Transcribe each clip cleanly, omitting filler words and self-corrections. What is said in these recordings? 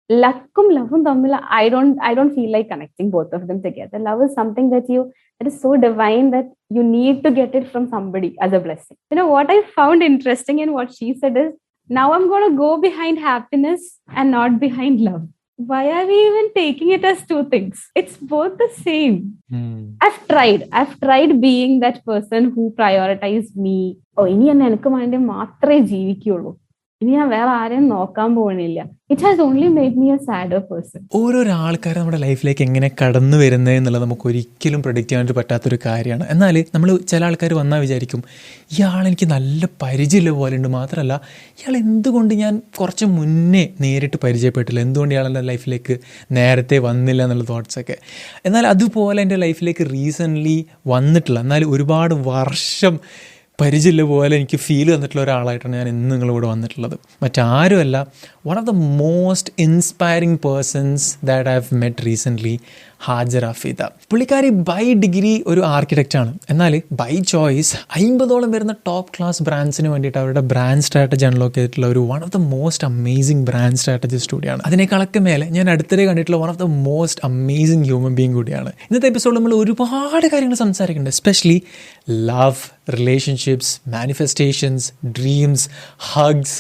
ലക്കും ലവും തമ്മിൽ I don't feel like connecting both of them together. Love is something that is so divine that you need to get it from somebody as a blessing. What I found interesting in what she said is, now I'm going to go behind happiness and not behind love. Why are we even taking it as two things? It's both the same. I've tried being that person who prioritized me. ഇനി എന്നെ എനിക്ക് വേണ്ടി മാത്രമേ ജീവിക്കുള്ളൂ, ഇനി ഞാൻ വേറെ ആരെയും നോക്കാൻ പോകുന്നില്ല. It has only made me A sadder person. ഓരോരോ ആൾക്കാർ നമ്മുടെ ലൈഫിലേക്ക് എങ്ങനെ കടന്നു വരുന്നത് എന്നുള്ളത് നമുക്ക് ഒരിക്കലും പ്രൊഡിക്റ്റ് ചെയ്യാൻ പറ്റാത്തൊരു കാര്യമാണ്. എന്നാൽ നമ്മൾ ചില ആൾക്കാർ വന്നാൽ വിചാരിക്കും, ഇയാൾ എനിക്ക് നല്ല പരിചയമുള്ള പോലെ ഉണ്ട്, മാത്രമല്ല ഇയാൾ എന്തുകൊണ്ട് ഞാൻ കുറച്ച് മുന്നേ നേരിട്ട് പരിചയപ്പെട്ടില്ല, എന്തുകൊണ്ട് ഇയാൾ എൻ്റെ ലൈഫിലേക്ക് നേരത്തെ വന്നില്ല എന്നുള്ള തോട്ട്സൊക്കെ. എന്നാൽ അതുപോലെ എൻ്റെ ലൈഫിലേക്ക് റീസെൻ്റ്ലി വന്നിട്ടില്ല, എന്നാൽ ഒരുപാട് വർഷം പരിചയമില്ല പോലെ എനിക്ക് ഫീൽ തന്നിട്ടുള്ള ഒരാളായിട്ടാണ് ഞാൻ ഇന്ന് നിങ്ങളിവിടെ വന്നിട്ടുള്ളത്. മറ്റാരുമല്ല, one of the most inspiring persons that I have met recently, Hajara Fida. പുള്ളിക്കാരി ബൈ ഡിഗ്രി ഒരു ആർക്കിടെക്റ്റാണ്, എന്നാൽ ബൈ ചോയ്സ് 50ഓളം വരുന്ന ടോപ്പ് ക്ലാസ് ബ്രാൻഡ്സിന് വേണ്ടിയിട്ട് അവരുടെ ബ്രാൻഡ് സ്ട്രാറ്റജി അൺലോക്ക് ചെയ്തിട്ടുള്ള ഒരു one of the most amazing brand strategist കൂടിയാണ്. അതിനേക്കാളൊക്കെ മേലെ ഞാൻ അടുത്തിടെ കണ്ടിട്ടുള്ള one of the most amazing human being കൂടിയാണ്. ഇന്നത്തെ എപ്പിസോഡിൽ നമ്മൾ ഒരുപാട് കാര്യങ്ങൾ സംസാരിക്കുന്നുണ്ട്, especially love, relationships, manifestations, dreams, hugs,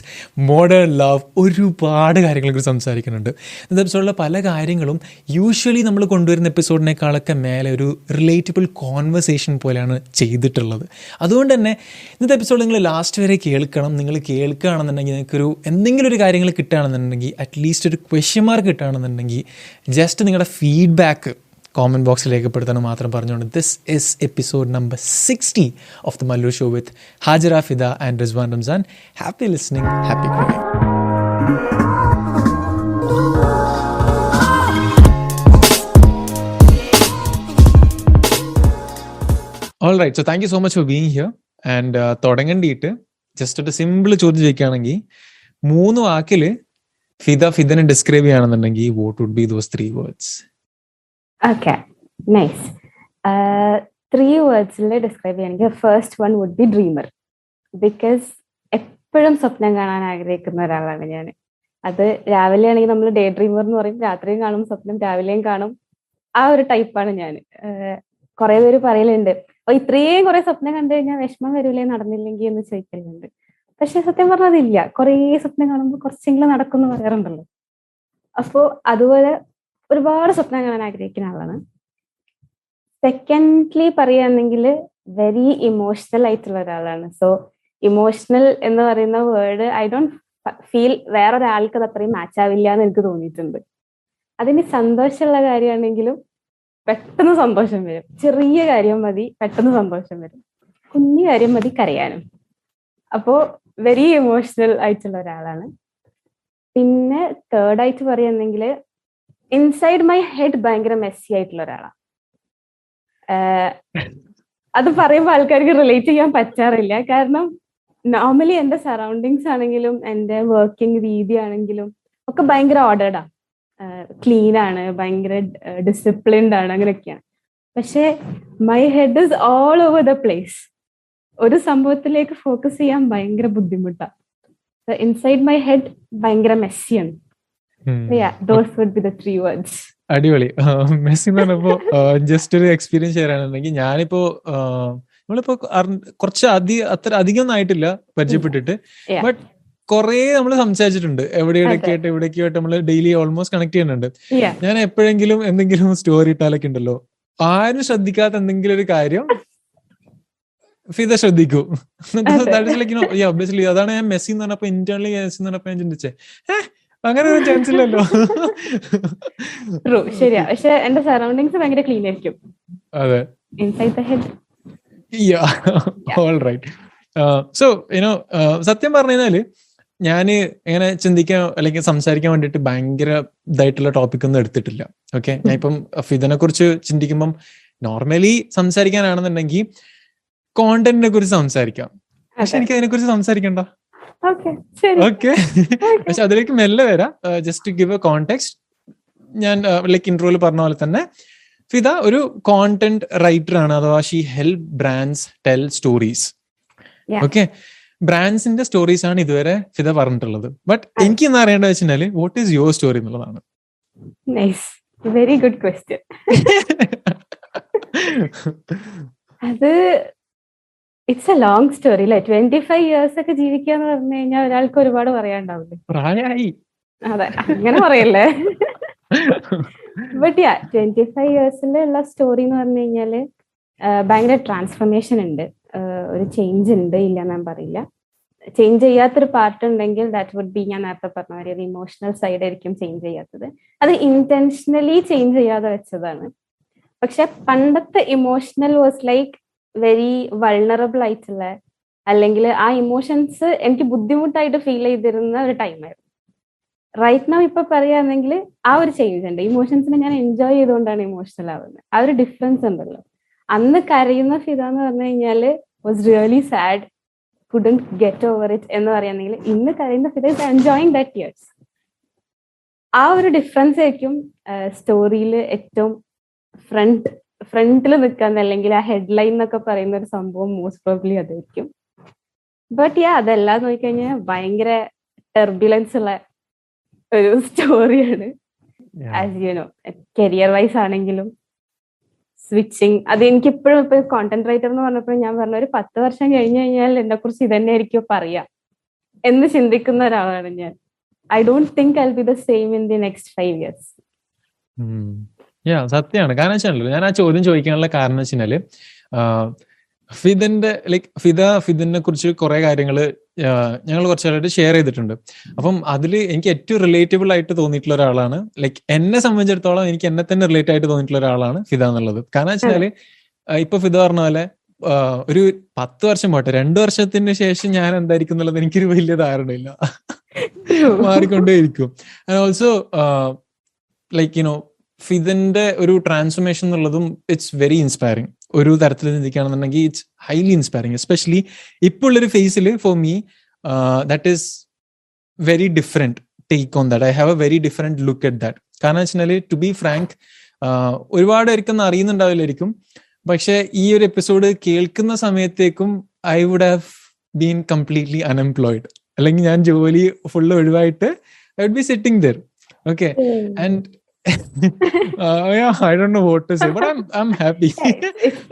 modern love, ഒരുപാട് കാര്യങ്ങളെക്കുറിച്ച് സംസാരിക്കുന്നുണ്ട്. ഇന്നത്തെ എപ്പിസോഡിലെ പല കാര്യങ്ങളും യൂഷ്വലി നമ്മൾ കൊണ്ടുവരുന്ന എപ്പിസോഡിനേക്കാളൊക്കെ മേലെ ഒരു റിലേറ്റബിൾ കോൺവെർസേഷൻ പോലെയാണ് ചെയ്തിട്ടുള്ളത്. അതുകൊണ്ട് തന്നെ ഇന്നത്തെ എപ്പിസോഡ് നിങ്ങൾ ലാസ്റ്റ് വരെ കേൾക്കണം. നിങ്ങൾ കേൾക്കുകയാണെന്നുണ്ടെങ്കിൽ നിങ്ങൾക്കൊരു എന്തെങ്കിലും ഒരു കാര്യങ്ങൾ കിട്ടുകയാണെന്നുണ്ടെങ്കിൽ, അറ്റ്ലീസ്റ്റ് ഒരു ക്വസ്റ്റ്യൻ മാർക്ക് കിട്ടുകയാണെന്നുണ്ടെങ്കിൽ, ജസ്റ്റ് നിങ്ങളുടെ ഫീഡ്ബാക്ക് കോമൻറ്റ് ബോക്സിൽ രേഖപ്പെടുത്താനും മാത്രം പറഞ്ഞുകൊണ്ട്, this is episode number 60 of the Mallu show with Hajara Fida and Rizwan Ramzan. Happy listening, happy creating. All right, so thank you so much for being here. And തുടങ്ങേണ്ടിയിട്ട് ജസ്റ്റ് ഒരു simple ചോദ്യം ചോദിക്കുകയാണെങ്കിൽ, 3 വാക്കിൽ ഫിദനെ ഡിസ്ക്രൈബ് ചെയ്യുകയാണെന്നുണ്ടെങ്കിൽ, what would be those 3 words? Okay, nice. 3 words describe ചെയ്യുകയാണെങ്കിൽ, first one would be dreamer. Because എപ്പോഴും സ്വപ്നം കാണാൻ ആഗ്രഹിക്കുന്ന ഒരാളാണ് ഞാൻ. അത് രാവിലെ ആണെങ്കിൽ നമ്മൾ ഡേ ഡ്രീമർ എന്ന് പറയും, രാത്രിയും കാണും സ്വപ്നം, രാവിലെയും കാണും. ആ ഒരു ടൈപ്പാണ് ഞാൻ. കുറെ പേര് പറയലുണ്ട്, ഇത്രയും കുറെ സ്വപ്നം കണ്ടു കഴിഞ്ഞാൽ വിഷമം വരൂലേ നടന്നില്ലെങ്കിൽ എന്ന് ചോദിക്കലുണ്ട്. പക്ഷെ സത്യം പറഞ്ഞാൽ അതില്ല. കുറേ സ്വപ്നം കാണുമ്പോൾ കുറച്ചെങ്കിലും നടക്കുമെന്ന് പറയാറുണ്ടല്ലോ. അപ്പോൾ അതുപോലെ ഒരുപാട് സ്വപ്നം കാണാൻ ആഗ്രഹിക്കുന്ന ആളാണ്. സെക്കൻഡ്ലി പറയുകയാണെങ്കിൽ വെരി ഇമോഷണൽ ആയിട്ടുള്ള ഒരാളാണ്. സോ ഇമോഷണൽ എന്ന് പറയുന്ന വേർഡ് ഐ ഡോണ്ട് ഫീൽ വേറൊരാൾക്ക് അത് അത്രയും മാച്ച് ആവില്ല എന്ന് എനിക്ക് തോന്നിയിട്ടുണ്ട്. അതിന് സന്തോഷമുള്ള കാര്യമാണെങ്കിലും പെട്ടെന്ന് സന്തോഷം വരും. ചെറിയ കാര്യം മതി പെട്ടെന്ന് സന്തോഷം വരും, കുഞ്ഞു കാര്യം മതി കരയാനും. അപ്പോ വെരി ഇമോഷണൽ ആയിട്ടുള്ള ഒരാളാണ്. പിന്നെ തേർഡായിട്ട് പറയുകയാണെങ്കിൽ ഇൻസൈഡ് മൈ ഹെഡ് ഭയങ്കര മെസ്സി ആയിട്ടുള്ള ഒരാളാണ്. അത് പറയുമ്പോൾ ആൾക്കാർക്ക് റിലേറ്റ് ചെയ്യാൻ പറ്റാറില്ല. കാരണം നോർമലി എൻ്റെ സറൗണ്ടിങ്സ് ആണെങ്കിലും എൻ്റെ വർക്കിംഗ് രീതി ആണെങ്കിലും ഒക്കെ ഭയങ്കര ഓർഡേർഡാ, ക്ലീൻ ആണ്, ഭയങ്കര ഡിസിപ്ലിൻഡ് ആണ്, അങ്ങനെയൊക്കെയാണ്. പക്ഷെ my head is all over the place. ഒരു സംഭവത്തിലേക്ക് ഫോക്കസ് ചെയ്യാൻ ഭയങ്കര ബുദ്ധിമുട്ടാണ്. ഇൻസൈഡ് മൈ ഹെഡ് ഭയങ്കര മെസ്സിയാണ്. Those would be the 3 words. അടിപൊളി. മെസ്സി എന്ന് പറഞ്ഞപ്പോ ജസ്റ്റ് ഒരു എക്സ്പീരിയൻസ് ഷെയർ ആണെന്നുണ്ടെങ്കിൽ, ഞാനിപ്പോ നമ്മളിപ്പോ കുറച്ച് അത്ര അധികം ഒന്നും ആയിട്ടില്ല പരിചയപ്പെട്ടിട്ട്, ബട്ട് കുറെ നമ്മൾ സംസാരിച്ചിട്ടുണ്ട്. എവിടെയൊക്കെ ആയിട്ട് നമ്മൾ ഡെയിലി ഓൾമോസ്റ്റ് കണക്ട് ചെയ്യുന്നുണ്ട്. ഞാൻ എപ്പോഴെങ്കിലും എന്തെങ്കിലും സ്റ്റോറി ഇട്ടാലൊക്കെ ഉണ്ടല്ലോ, ആരും ശ്രദ്ധിക്കാത്ത എന്തെങ്കിലും ഒരു കാര്യം ഫിദ ശ്രദ്ധിക്കൂ. അതാണ് ഞാൻ മെസ്സി എന്ന് പറഞ്ഞപ്പോ, ഇന്റേണലി മെസ്സി എന്ന് പറഞ്ഞപ്പോ ഞാൻ ചിന്തിച്ചേ, അങ്ങനെ ഒരു ചാൻസ് ഇല്ലല്ലോ. ശരിയാ, പക്ഷെ എന്റെ സറൗണ്ടിങ്സ് ഭയങ്കര ക്ലീൻ ആയിരിക്കും. അതെ, inside the head. All right. So സത്യം പറഞ്ഞു കഴിഞ്ഞാല് ഞാന് ഇങ്ങനെ ചിന്തിക്കാൻ അല്ലെങ്കിൽ സംസാരിക്കാൻ വേണ്ടിയിട്ട് ഭയങ്കര ഇതായിട്ടുള്ള ടോപ്പിക് ഒന്നും എടുത്തിട്ടില്ല. ഓക്കെ, ഞാൻ ഇപ്പം ഫിദനെ കുറിച്ച് ചിന്തിക്കുമ്പം നോർമലി സംസാരിക്കാനാണെന്നുണ്ടെങ്കിൽ കോണ്ടന്റിനെ കുറിച്ച് സംസാരിക്കാം, പക്ഷെ എനിക്ക് അതിനെ കുറിച്ച് സംസാരിക്കണ്ട. ഓക്കെ, പക്ഷെ അതിലേക്ക് മെല്ലെ വരാം. Just give a context. ഞാൻ ലൈക്ക് ഇൻട്രോയിൽ പറഞ്ഞ പോലെ തന്നെ ഫിദ ഒരു കോണ്ടന്റ് റൈറ്റർ ആണ്, അഥവാ she help brands tell stories. Okay, ബ്രാൻഡ്സിന്റെ സ്റ്റോറീസ് ആണ് ഇതുവരെ ഫിദ പറഞ്ഞിട്ടുള്ളത്. ബട്ട് എനിക്ക് എന്താ അറിയേണ്ടത് വെച്ചാൽ വാട്ട് ഈസ് യുവർ സ്റ്റോറി എന്നുള്ളതാണ്. Nice, very good question. അത് ഇറ്റ്സ് എ ലോങ് സ്റ്റോറി അല്ലേ. 25 years ഒക്കെ ജീവിക്കുക എന്ന് പറഞ്ഞു കഴിഞ്ഞാൽ ഒരാൾക്ക് ഒരുപാട് പറയാനുണ്ടാവില്ലേ. പ്രായമായി. അതെ, അങ്ങനെ പറയല്ലേ. ബട്ട് 25 years ഉള്ള സ്റ്റോറി എന്ന് പറഞ്ഞു കഴിഞ്ഞാല് ഭയങ്കര ട്രാൻസ്ഫർമേഷൻ ഉണ്ട്, ഒരു ചേഞ്ച് ഉണ്ട്, ഇല്ല ഞാൻ പറയില്ല. ചേഞ്ച് ചെയ്യാത്തൊരു പാർട്ട് ഉണ്ടെങ്കിൽ ദാറ്റ് വുഡ് ബി, ഞാൻ നേരത്തെ പറഞ്ഞ മാതിരി ഒരു ഇമോഷണൽ സൈഡ് ആയിരിക്കും ചേഞ്ച് ചെയ്യാത്തത്. അത് ഇന്റൻഷനലി ചേഞ്ച് ചെയ്യാതെ വെച്ചതാണ്. പക്ഷെ പണ്ടത്തെ emotional was like very vulnerable ആയിട്ടുള്ള, അല്ലെങ്കിൽ ആ ഇമോഷൻസ് എനിക്ക് ബുദ്ധിമുട്ടായിട്ട് ഫീൽ ചെയ്തിരുന്ന ഒരു ടൈമായിരുന്നു. റൈറ്റ് നൗ ഇപ്പൊ പറയുകയാണെങ്കിൽ ആ ഒരു ചേഞ്ച് ഉണ്ട്. ഇമോഷൻസിനെ ഞാൻ എൻജോയ് ചെയ്തുകൊണ്ടാണ് ഇമോഷണൽ ആവുന്നത്. ആ ഒരു ഡിഫറൻസ് ഉണ്ടല്ലോ. അന്ന് കരയുന്ന ഫിദ എന്ന് പറഞ്ഞു കഴിഞ്ഞാല് was really sad, couldn't get over it എന്ന് പറയുകയാണെങ്കിൽ ഇന്ന് കരയുന്ന Fida is enjoying that years. ആ ഒരു ഡിഫറൻസ് ആയിരിക്കും സ്റ്റോറിയിൽ ഏറ്റവും ഫ്രണ്ടിൽ നിൽക്കാൻ, അല്ലെങ്കിൽ ആ ഹെഡ്ലൈൻ എന്നൊക്കെ പറയുന്ന ഒരു സംഭവം മോസ്റ്റ് പ്രോബ്ലി അതായിരിക്കും. ബട്ട് അതെല്ലാം നോക്കിക്കഴിഞ്ഞാൽ ഭയങ്കര ടെർബുലൻസ് ഉള്ള ഒരു സ്റ്റോറിയാണ്. As you know, career wise ആണെങ്കിലും സ്വിച്ചിങ്. അത് എനിക്ക് ഇപ്പോഴും ഇപ്പൊ കോണ്ടന്റ് റൈറ്റർ എന്ന് പറഞ്ഞപ്പോൾ ഞാൻ പറഞ്ഞ ഒരു 10 വർഷം കഴിഞ്ഞു കഴിഞ്ഞാൽ എന്നെ കുറിച്ച് ഇതന്നെ ആയിരിക്കും പറയാ എന്ന് ചിന്തിക്കുന്ന ഒരാളാണ് ഞാൻ. I don't think I will be the same in the next 5 years. സത്യമാണ്. കാരണം വെച്ചാൽ ഞാൻ ആ ചോദ്യം ചോദിക്കാനുള്ള കാരണം വെച്ചാല് ഫിദിനെ കുറിച്ച് കുറെ കാര്യങ്ങൾ ഞങ്ങൾ കുറച്ചായിട്ട് ഷെയർ ചെയ്തിട്ടുണ്ട്. അപ്പം അതിൽ എനിക്ക് ഏറ്റവും റിലേറ്റബിൾ ആയിട്ട് തോന്നിയിട്ടുള്ള ഒരാളാണ്, ലൈക്ക് എന്നെ സംബന്ധിച്ചിടത്തോളം എനിക്ക് എന്നെ തന്നെ റിലേറ്റ് ആയിട്ട് തോന്നിയിട്ടുള്ള ഒരാളാണ് ഫിദ എന്നുള്ളത്. കാരണം വെച്ചാല് ഇപ്പൊ ഫിദ പറഞ്ഞ പോലെ ഒരു 10 വർഷം പോട്ടെ, 2 വർഷത്തിന് ശേഷം ഞാൻ എന്തായിരിക്കും എന്നുള്ളത് എനിക്കൊരു വലിയ ധാരണയില്ല, മാറിക്കൊണ്ടേയിരിക്കും. ആൻഡ് ഓൾസോ ലൈക്ക് യുനോ ഫിദിന്റെ ഒരു ട്രാൻസ്ഫോർമേഷൻ എന്നുള്ളതും ഇറ്റ്സ് വെരി ഇൻസ്പയറിംഗ്. ഒരു തരത്തിൽ ചിന്തിക്കുകയാണെന്നുണ്ടെങ്കിൽ ഇറ്റ്സ് ഹൈലി ഇൻസ്പയറിംഗ്. എസ്പെഷ്യലി ഇപ്പോൾ ഉള്ളൊരു ഫേസിൽ for me that is very different take on that. I have A very different look at that. കാരണം വെച്ചാൽ ടു ബി ഫ്രാങ്ക്, ഒരുപാട് പേർക്കൊന്നും അറിയുന്നുണ്ടാവില്ലായിരിക്കും, പക്ഷെ ഈ ഒരു എപ്പിസോഡ് കേൾക്കുന്ന സമയത്തേക്കും I would have been completely unemployed. അല്ലെങ്കിൽ ഞാൻ ജോലി ഫുള്ള് ഒഴിവായിട്ട് I would be sitting there. Okay, and I don't know what to say, but I'm happy.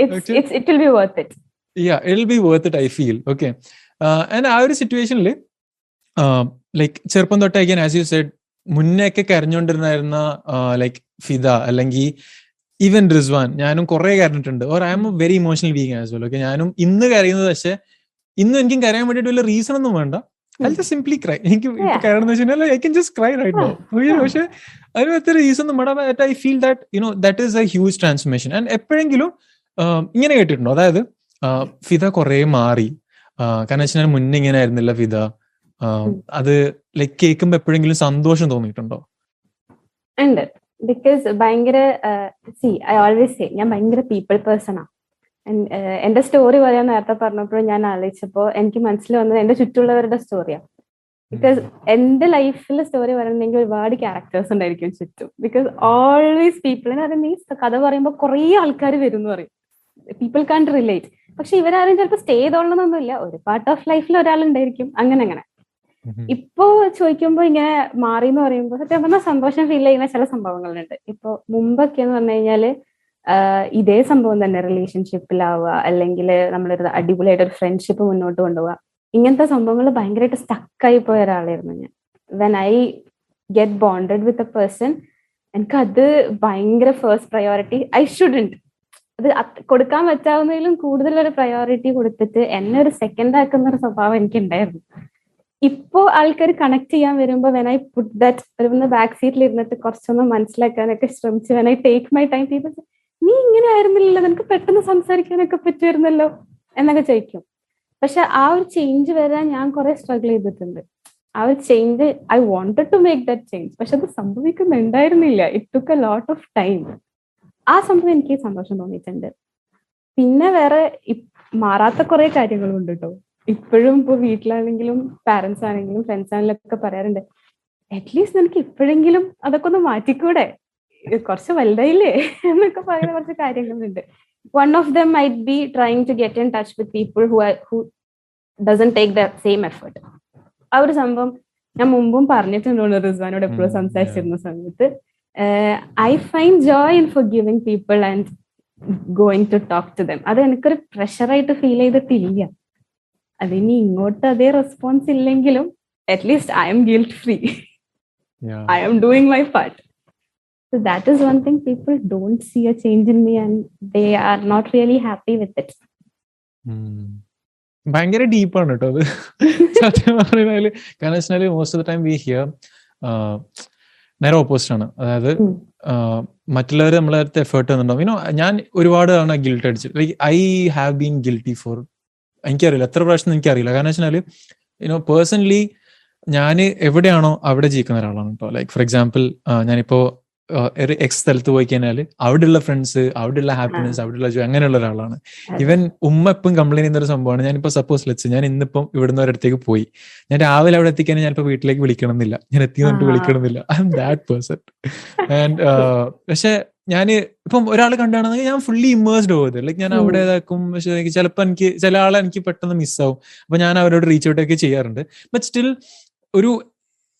It will be worth it. Yeah, it'll be worth it, I feel. Okay. And ആ ഒരു സിറ്റുവേഷനിൽ like ചെറുപ്പം തൊട്ട് again as you said മുന്നേക്കെ കരഞ്ഞുകൊണ്ടിരുന്ന like Fida അല്ലെങ്കിൽ even Rizwan, ഞാനും കുറെ കരഞ്ഞിട്ടുണ്ട്. Or I M a very emotional being as well. Okay, ഞാനും ഇന്ന് കരയുന്നത്, പക്ഷെ ഇന്നും എനിക്കും കരയാൻ വേണ്ടിയിട്ട് വല്ല റീസൺ ഒന്നും വേണ്ട. I'll just simply cry. എനിക്ക് ഇപ്പൊ കരണെന്ന് വെച്ചാൽ I can just cry right now. പക്ഷെ അതിന് അത്ര റീസൺ ഒന്നും വേണ്ട. I feel that that is a huge transformation. And എപ്പോഴെങ്കിലും ഇങ്ങനെ കേട്ടിട്ടുണ്ടോ, അതായത് ഫിദ കുറെ മാറി, കാരണം വെച്ചാൽ മുന്നേ ഇങ്ങനെ ആയിരുന്നില്ല ഫിദ, അത് ലൈക്ക് കേൾക്കുമ്പോ എപ്പോഴെങ്കിലും സന്തോഷം തോന്നിയിട്ടുണ്ടോ? ഉണ്ട്. ബിക്കോസ് ഭയങ്കര ഐ ഓൾവേസ് സേ ഞാൻ ഭയങ്കര പീപ്പിൾ പേഴ്സൺ ആണ്. എന്റെ സ്റ്റോറി പറയാൻ നേരത്തെ പറഞ്ഞപ്പോഴും ഞാൻ ആലോചിച്ചപ്പോ എനിക്ക് മനസ്സിൽ വന്നത് എന്റെ ചുറ്റുമുള്ളവരുടെ സ്റ്റോറിയാണ്. ബിക്കോസ് എന്റെ ലൈഫിൽ സ്റ്റോറി പറയണമെങ്കിൽ ഒരുപാട് ക്യാരക്ടേഴ്സ് ഉണ്ടായിരിക്കും ചുറ്റും. ബിക്കോസ് ഓൾവേസ് പീപ്പിൾ മീൻസ് കഥ പറയുമ്പോൾ കുറെ ആൾക്കാർ വരും എന്ന് പറയും, പീപ്പിൾ കാൺ റിലേറ്റ്. പക്ഷെ ഇവരാരും ചിലപ്പോൾ സ്റ്റേ ചെയ്തോളണമെന്നൊന്നുമില്ല, ഒരു പാർട്ട് ഓഫ് ലൈഫിൽ ഒരാളുണ്ടായിരിക്കും. അങ്ങനെ ഇപ്പോ ചോദിക്കുമ്പോ ഇങ്ങനെ മാറി എന്ന് പറയുമ്പോൾ സത്യം പറഞ്ഞാൽ സന്തോഷം ഫീൽ ചെയ്യുന്ന ചില സംഭവങ്ങളുണ്ട്. ഇപ്പൊ മുമ്പൊക്കെ എന്ന് പറഞ്ഞു കഴിഞ്ഞാല് ഇതേ സംഭവം തന്നെ, റിലേഷൻഷിപ്പിലാവുക അല്ലെങ്കിൽ നമ്മളൊരു അടിപൊളിയായിട്ട് ഒരു ഫ്രണ്ട്ഷിപ്പ് മുന്നോട്ട് കൊണ്ടുപോവുക, ഇങ്ങനത്തെ സംഭവങ്ങൾ ഭയങ്കരമായിട്ട് സ്റ്റക്കായി പോയ ഒരാളായിരുന്നു ഞാൻ. When I get bonded with a person, എനിക്ക് അത് ഭയങ്കര ഫസ്റ്റ് പ്രയോറിറ്റി. ഐ ഷുഡന്റ് അത് കൊടുക്കാൻ പറ്റാവുന്നതിലും കൂടുതലൊരു പ്രയോറിറ്റി കൊടുത്തിട്ട് എന്നെ ഒരു സെക്കൻഡ് ആക്കുന്ന ഒരു സ്വഭാവം എനിക്കുണ്ടായിരുന്നു. ഇപ്പോ ആൾക്കാർ കണക്ട് ചെയ്യാൻ വരുമ്പോ വെൻ ഐ പുട്ട് ദാറ്റ്, ഒരു ബാക്ക് സീറ്റിൽ ഇരുന്നിട്ട് കുറച്ചൊന്ന് മനസ്സിലാക്കാനൊക്കെ ശ്രമിച്ചു, when I take my time, people നീ ഇങ്ങനെ ആയിരുന്നില്ലല്ലോ, നിനക്ക് പെട്ടെന്ന് സംസാരിക്കാനൊക്കെ പറ്റുമായിരുന്നല്ലോ എന്നൊക്കെ ചോദിക്കും. പക്ഷെ ആ ഒരു ചേഞ്ച് വരാൻ ഞാൻ കുറെ സ്ട്രഗിൾ ചെയ്തിട്ടുണ്ട്. ആ ഒരു change I wanted to make that change, പക്ഷെ അത് സംഭവിക്കുന്നുണ്ടായിരുന്നില്ല. It took a lot of time. ആ സംഭവം എനിക്ക് സന്തോഷം തോന്നിയിട്ടുണ്ട്. പിന്നെ വേറെ മാറാത്ത കുറെ കാര്യങ്ങളുണ്ട് കേട്ടോ. ഇപ്പോഴും ഇപ്പൊ വീട്ടിലാണെങ്കിലും പാരന്റ്സ് ആണെങ്കിലും ഫ്രണ്ട്സ് ആണെങ്കിലും ഒക്കെ പറയാറുണ്ട്, അറ്റ്ലീസ്റ്റ് നിനക്ക് ഇപ്പോഴെങ്കിലും അതൊക്കെ ഒന്ന് മാറ്റിക്കൂടെ, കുറച്ച് വലുതായില്ലേ എന്നൊക്കെ പറയുന്ന കുറച്ച് കാര്യങ്ങളുണ്ട്. One of them might be trying to get in touch with people who doesn't take the same effort. ആ ഒരു സംഭവം ഞാൻ മുമ്പും പറഞ്ഞിട്ടുണ്ടോ റിസ്വാനോട് എപ്പോഴും സംസാരിച്ചിരുന്ന സമയത്ത്, I find Joy in forgiving people and going to talk to them. അത് എനിക്കൊരു പ്രഷറായിട്ട് ഫീൽ ചെയ്തിട്ടില്ല. അതിനി ഇങ്ങോട്ട് അതേ റെസ്പോൺസ് ഇല്ലെങ്കിലും at least I'm guilt free. I am doing my part. So that is one thing, people don't see a change in me and they are not really happy with it. ഭയങ്കര ഡീപ്പാണ് കേട്ടോ അത് സത്യം പറഞ്ഞാല്. കാരണം വെച്ചാൽ most of the time we here നേരെ opposite ആണ്. അതായത് മറ്റുള്ളവർ നമ്മളെ അടുത്ത് എഫേർട്ട് തന്നിട്ടുണ്ടാവും. ഞാൻ ഒരുപാട് തവണ ഗിൽട്ട് അടിച്ചു. Like I have been guilty for, എനിക്കറിയില്ല എത്ര പ്രാവശ്യം എനിക്കറിയില്ല. കാരണം വെച്ചാൽ പേഴ്സണലി ഞാൻ എവിടെയാണോ അവിടെ ജീവിക്കുന്ന ഒരാളാണ് കേട്ടോ. ലൈക്ക് ഫോർ എക്സാമ്പിൾ ഞാനിപ്പോ ഒരു എക്സ് സ്ഥലത്ത് പോയി കഴിഞ്ഞാൽ അവിടെയുള്ള ഫ്രണ്ട്സ്, അവിടെയുള്ള ഹാപ്പിനെസ്, അവിടെയുള്ള ജോയ്, അങ്ങനെയുള്ള ഒരാളാണ്. ഈവൻ ഉമ്മ എപ്പം കംപ്ലൈന്റ് ചെയ്യുന്ന ഒരു സംഭവമാണ്. ഞാനിപ്പോ സപ്പോസ് ലെറ്റ്സ് ഞാൻ ഇന്നിപ്പം ഇവിടുന്ന് ഒരിടത്തേക്ക് പോയി, ഞാൻ രാവിലെ അവിടെ എത്തിക്കാൻ ഞാനിപ്പോ വീട്ടിലേക്ക് വിളിക്കണമെന്നില്ല, ഞാൻ എത്തിയിട്ട് വിളിക്കണമെന്നില്ല. I am that person. And പക്ഷെ ഞാൻ ഇപ്പം ഒരാൾ കണ്ടാണെങ്കിൽ ഞാൻ ഫുള്ളി ഇമേഴ്സ്ഡ് പോകുന്നത്. ലൈക്ക് ഞാൻ അവിടെ ഇതാക്കും. പക്ഷെ ചിലപ്പോൾ എനിക്ക് ചില ആളെ എനിക്ക് പെട്ടെന്ന് മിസ്സാവും. അപ്പൊ ഞാൻ അവരോട് റീച്ച് ഔട്ട് ഒക്കെ ചെയ്യാറുണ്ട്. ബട്ട് സ്റ്റിൽ ഒരു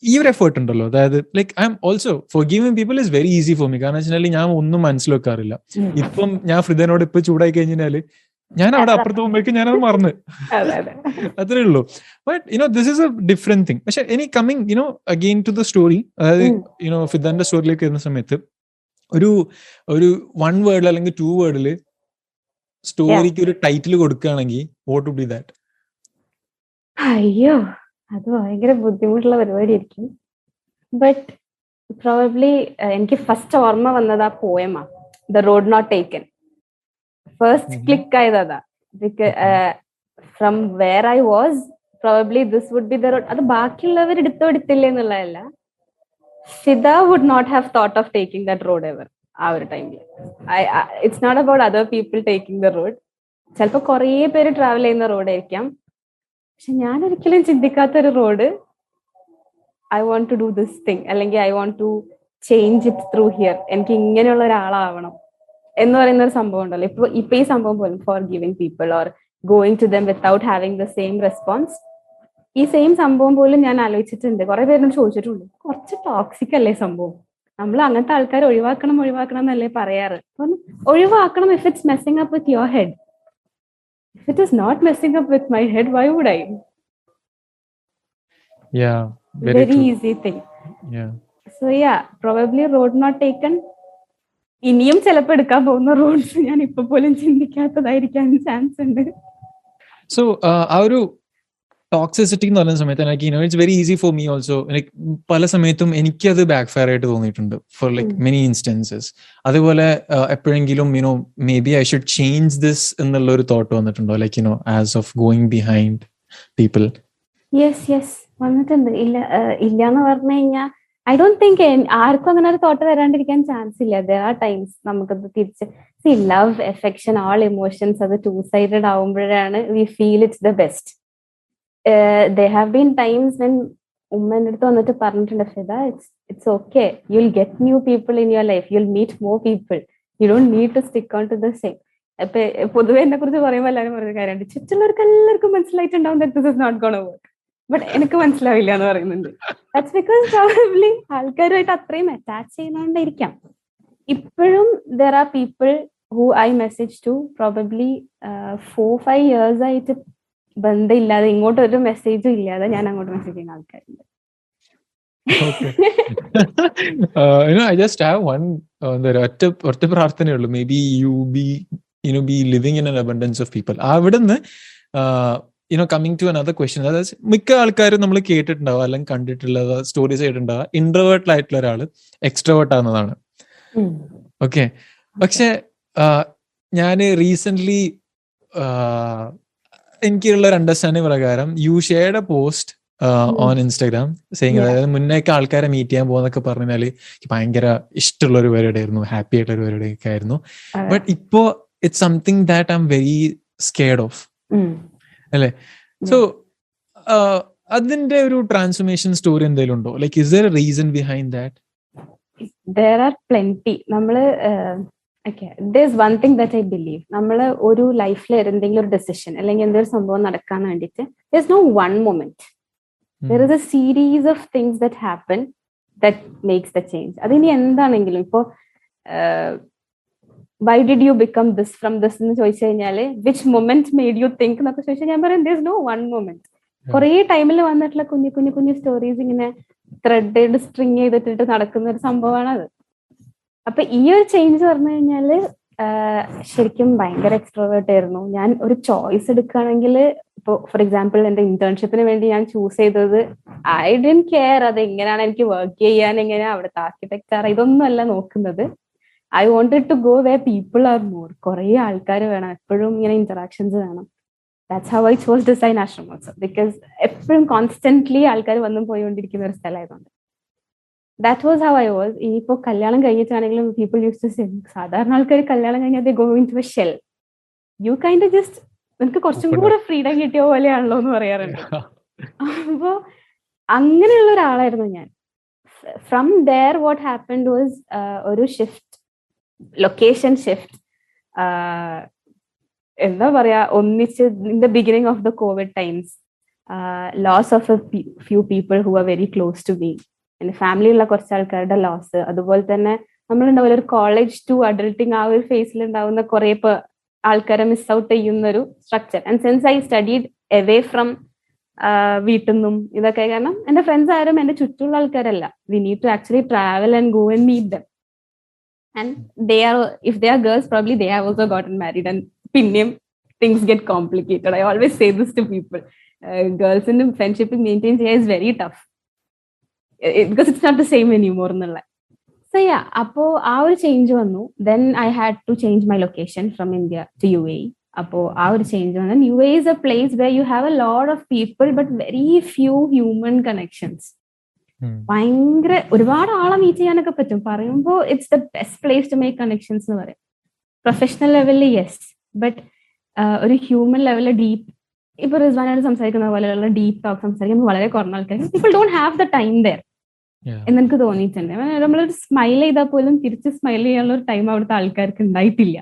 ഈ ഒരു എഫേർട്ട് ഉണ്ടല്ലോ, അതായത് like I am also forgiving people is very easy for me. കാരണം വെച്ചാൽ ഞാൻ ഒന്നും മനസ്സിലാക്കാറില്ല. ഇപ്പം ഞാൻ ഫ്രിദനോട് ഇപ്പൊ ചൂടായി കഴിഞ്ഞാല് ഞാൻ അവിടെ അപ്പുറത്ത് പോകുമ്പോഴേക്കും ഞാനത് മറന്ന്, അത്രേ ഉള്ളൂ. But this is a different thing. പക്ഷെ ഇനി coming again to the story, അതായത് ഫിദന്റെ സ്റ്റോറിയിലേക്ക് വരുന്ന സമയത്ത് ഒരു 1 വേർഡിൽ അല്ലെങ്കിൽ 2 വേർഡിൽ സ്റ്റോറിക്ക് ഒരു ടൈറ്റിൽ കൊടുക്കുകയാണെങ്കിൽ വാട്ട് വുഡ് ബി ദാറ്റ്? അയ്യോ, അത് ഭയങ്കര ബുദ്ധിമുട്ടുള്ള പരിപാടിയായിരിക്കും. ബട്ട് പ്രോബബ്ലി എനിക്ക് ഫസ്റ്റ് ഓർമ്മ വന്നത് ആ പോയമാ, the road not taken. First click ആയതാ. From where I was probably this would be the road. അത് ബാക്കിയുള്ളവർ എടുത്തില്ല എന്നുള്ളതല്ല, Fida would not have thought of taking that road ever. ആ ഒരു ടൈമിൽ it's not about other people taking the road. ചിലപ്പോൾ കുറേ പേര് ട്രാവൽ ചെയ്യുന്ന റോഡായിരിക്കാം, പക്ഷെ ഞാൻ ഒരിക്കലും ചിന്തിക്കാത്തൊരു road, I want to do this thing, അല്ലെങ്കിൽ I want to change it through here, എനിക്ക് ഇങ്ങനെയുള്ള ഒരാളാവണം എന്ന് പറയുന്ന ഒരു സംഭവം ഉണ്ടല്ലോ. ഇപ്പൊ ഈ സംഭവം പോലും forgiving people or going to them without having the same response, ഈ സെയിം സംഭവം പോലും ഞാൻ ആലോചിച്ചിട്ടുണ്ട്. കുറെ പേരോട് ചോദിച്ചിട്ടുണ്ട്, കുറച്ച് ടോക്സിക് അല്ലേ സംഭവം, നമ്മൾ അങ്ങനത്തെ ആൾക്കാർ ഒഴിവാക്കണം എന്നല്ലേ പറയാറ്. ഒഴിവാക്കണം if it's messing up with your head. If it is not messing up with my head, why would I? Yeah, very easy thing. Yeah. So yeah, probably road not taken. ഇനിയും ചിലപ്പോൾ എടുക്കാൻ പോകുന്ന റോഡ്സ് ഞാൻ ഇപ്പൊ പോലും ചിന്തിക്കാത്തതായിരിക്കാൻ chance ഉണ്ട്. So ആ ഒരു ടോക്സിസിറ്റി എന്ന് പറയുന്ന സമയത്ത് എനിക്ക് it's very easy for me also. Like പല സമയത്തും എനിക്കത് ബാക്ക് ഫയർ ആയിട്ട് തോന്നിയിട്ടുണ്ട് ഫോർ ലൈക്ക് മെനി ഇൻസ്റ്റൻസസ്. അതുപോലെ എപ്പോഴെങ്കിലും may be I should change this എന്നുള്ള ഒരു തോട്ട് വന്നിട്ടുണ്ടോ? Like as of going behind people? Yes വന്നിട്ടുണ്ട്. ഇല്ലാന്ന് പറഞ്ഞു കഴിഞ്ഞാൽ ഐ ഡോണ്ട് തിങ്ക് ആർക്കും അങ്ങനെ ഒരു തോട്ട് വരാണ്ടിരിക്കാൻ ചാൻസ് ഇല്ല. ദർ ആർ ടൈംസ് നമുക്കത് തിരിച്ച് ലവ്, എഫെക്ഷൻ, ഓൾ ഇമോഷൻസ് അത് 2-sided ആവുമ്പോഴാണ് we feel it's the best. There have been times when ഉമ്മ എൻ്റെ അടുത്ത് വന്നിട്ട് പറഞ്ഞിട്ടുണ്ട്, Fida it's okay, you'll get new people in your life, you'll meet more people, you don't need to stick on to the same. അപ്പൊ പൊതുവെ എന്നെ കുറിച്ച് പറയുമ്പോൾ എല്ലാവരും പറഞ്ഞ കാര്യമുണ്ട്, ചുറ്റുള്ളവർക്ക് എല്ലാവർക്കും മനസ്സിലായിട്ടുണ്ടാവും that this is not gonna work, but എനിക്ക് മനസ്സിലാവില്ല എന്ന് പറയുന്നുണ്ട്. That's because probably ആൾക്കാരുമായിട്ട് അത്രയും അറ്റാച്ച് ചെയ്യുന്നോണ്ടായിരിക്കാം. ഇപ്പോഴും there are people who I message to probably 4-5 years ആയിട്ട് ബന്ധമില്ലാതെ, ഇങ്ങോട്ട് ഒരു മെസ്സേജും ഇല്ലാതെ ഞാൻ അങ്ങോട്ട് മെസ്സേജ് ചെയ്യുന്ന ആൾക്കാരുണ്ട്. I just have ഒറ്റ പ്രാർത്ഥനയുള്ളൂ. Maybe you be living in an abundance of people. അവിടുന്ന് കമ്മിങ് ടു another question, അതായത് മിക്ക ആൾക്കാരും നമ്മൾ കേട്ടിട്ടുണ്ടാവുക അല്ലെങ്കിൽ കണ്ടിട്ടുള്ളത്, സ്റ്റോറീസ് കേട്ടിട്ടുണ്ടാവുക, ഇൻട്രോവേർട്ട് ആയിട്ടുള്ള ഒരാള് എക്സ്ട്രോവേർട്ട് ആവുന്നതാണ്. ഓക്കെ, പക്ഷെ ഞാൻ റീസെന്റ് എനിക്കുള്ള ഒരു അണ്ടർസ്റ്റാൻഡിങ് പ്രകാരം you shared A post on Instagram saying, അതായത് മുന്നേക്ക് ആൾക്കാരെ മീറ്റ് ചെയ്യാൻ പോകുന്നൊക്കെ പറഞ്ഞാല് ഭയങ്കര ഇഷ്ടമുള്ള ഒരു പരിപാടി ആയിരുന്നു, ഹാപ്പി ആയിട്ടുള്ള ഒരു പരിപാടി ഒക്കെ ആയിരുന്നു. ബട്ട് ഇപ്പോ it's something that I'm very scared of അല്ലേ? സോ അതിന്റെ ഒരു ട്രാൻസ്ഫോർമേഷൻ സ്റ്റോറി എന്തെങ്കിലും ഉണ്ടോ? Like is there a reason behind that? There are plenty. നമ്മള് okay, there's one thing that I believe. നമ്മൾ ഒരു ലൈഫിൽ എന്തെങ്കിലും ഒരു ഡെസിഷൻ അല്ലെങ്കിൽ എന്തെങ്കിലും സംഭവം നടക്കാൻ വേണ്ടിയിട്ട് there's no one moment. There is a series of things that happen that makes the change. അതിനി എന്താണെങ്കിലും ഇപ്പോൾ why did you become this from this എന്ന് ചോദിച്ചു കഴിഞ്ഞാൽ which moment made you think എന്നൊക്കെ ചോദിച്ചാൽ ഞാൻ പറയും there's no one moment. കുറേ ടൈമിൽ വന്നിട്ടുള്ള കുഞ്ഞു കുഞ്ഞു കുഞ്ഞു സ്റ്റോറീസ് ഇങ്ങനെ ത്രെഡ് സ്ട്രിങ് ചെയ്തിട്ടിട്ട് നടക്കുന്ന ഒരു സംഭവമാണ് അത്. അപ്പൊ ഈ ഒരു ചേഞ്ച് പറഞ്ഞു കഴിഞ്ഞാല് ശരിക്കും ഭയങ്കര എക്സ്ട്രോവേർട്ട് ആയിരുന്നു ഞാൻ. ഒരു ചോയ്സ് എടുക്കുകയാണെങ്കിൽ ഇപ്പൊ ഫോർ എക്സാമ്പിൾ എന്റെ ഇന്റേൺഷിപ്പിന് വേണ്ടി ഞാൻ ചൂസ് ചെയ്തത് ഐ ഡിഡ്ന്റ് കെയർ അത് എങ്ങനെയാണ് എനിക്ക് വർക്ക് ചെയ്യാൻ, എങ്ങനെയാ അവിടുത്തെ ആർക്കിടെക്ചർ, ഇതൊന്നും അല്ല നോക്കുന്നത്. I wanted to go where people are more. കുറെ ആൾക്കാർ വേണം, എപ്പോഴും ഇങ്ങനെ ഇന്ററാക്ഷൻസ് വേണം. That's how I chose design ashram also, because എപ്പോഴും കോൺസ്റ്റന്റ്ലി ആൾക്കാർ വന്നും പോയിക്കൊണ്ടിരിക്കുന്ന ഒരു സ്ഥലമായതുകൊണ്ട്. That was how I was. ഇനിയിപ്പോ കല്യാണം കഴിഞ്ഞിട്ടാണെങ്കിലും people used to say സാധാരണ ആൾക്കാർ കല്യാണം കഴിഞ്ഞാൽ they go into a shell. You kind of just നിനക്ക് കുറച്ചും കൂടെ ഫ്രീഡം കിട്ടിയ പോലെയാണല്ലോ എന്ന് പറയാറുണ്ട്. അപ്പോ അങ്ങനെയുള്ള ഒരാളായിരുന്നു ഞാൻ. From there what happened was ഒരു ഷിഫ്റ്റ്, ലൊക്കേഷൻ ഷിഫ്റ്റ്, എന്താ പറയാ, ഒന്നിച്ച് in the beginning of the COVID times, loss of a few people who are very close to me. എൻ്റെ ഫാമിലിയുള്ള കുറച്ച് ആൾക്കാരുടെ ലോസ്, അതുപോലെ തന്നെ നമ്മളുണ്ടാവില്ല ഒരു കോളേജ് ടു അഡൾട്ടിങ് ആ ഒരു ഫേസിൽ ഉണ്ടാവുന്ന കുറെ ആൾക്കാരെ മിസ് ഔട്ട് ചെയ്യുന്ന ഒരു structure. And since I studied away from വീട്ടിൽ നിന്നും ഇതൊക്കെ, കാരണം എൻ്റെ ഫ്രണ്ട്സ് ആരും എൻ്റെ ചുറ്റുള്ള ആൾക്കാരല്ല. We need to actually travel and go and meet them. And they are, if they are girls probably they have also gotten married and പിന്നെയും things get complicated. I always say this to people. ഗേൾസിന്റെ friendship maintain ചെയ്യാൻ is very tough. Because it's not the same anymore എന്നുള്ള. So yeah, അപ്പോ ആ ഒരു change വന്നു. Then I had to change my location from India to UAE. അപ്പോ ആ ഒരു ചേഞ്ച് വന്നു. UAE is a place where you have a lot of people but very few human connections. ഭയങ്കര ഒരുപാട് ആളെ മീറ്റ് ചെയ്യാനൊക്കെ പറ്റും. പറയുമ്പോൾ it's the best place to make connections എന്ന് പറയും. പ്രൊഫഷണൽ ലെവലിൽ യെസ്, ബട്ട് ഒരു ഹ്യൂമൻ ലെവലിൽ ഡീപ്പ്, ഇപ്പൊ റിസ്വാനായിട്ട് സംസാരിക്കുന്ന പോലെയുള്ള ഡീപ്പ് ടോക്ക് സംസാരിക്കുമ്പോൾ വളരെ കുറഞ്ഞ ആൾക്കാർ, people don't have the time there എന്ന് എനിക്ക് തോന്നിയിട്ടുണ്ട്. നമ്മളൊരു സ്മൈൽ ചെയ്താൽ പോലും തിരിച്ച് സ്മൈൽ ചെയ്യാനുള്ള ഒരു ടൈം അവിടുത്തെ ആൾക്കാർക്ക് ഉണ്ടായിട്ടില്ല.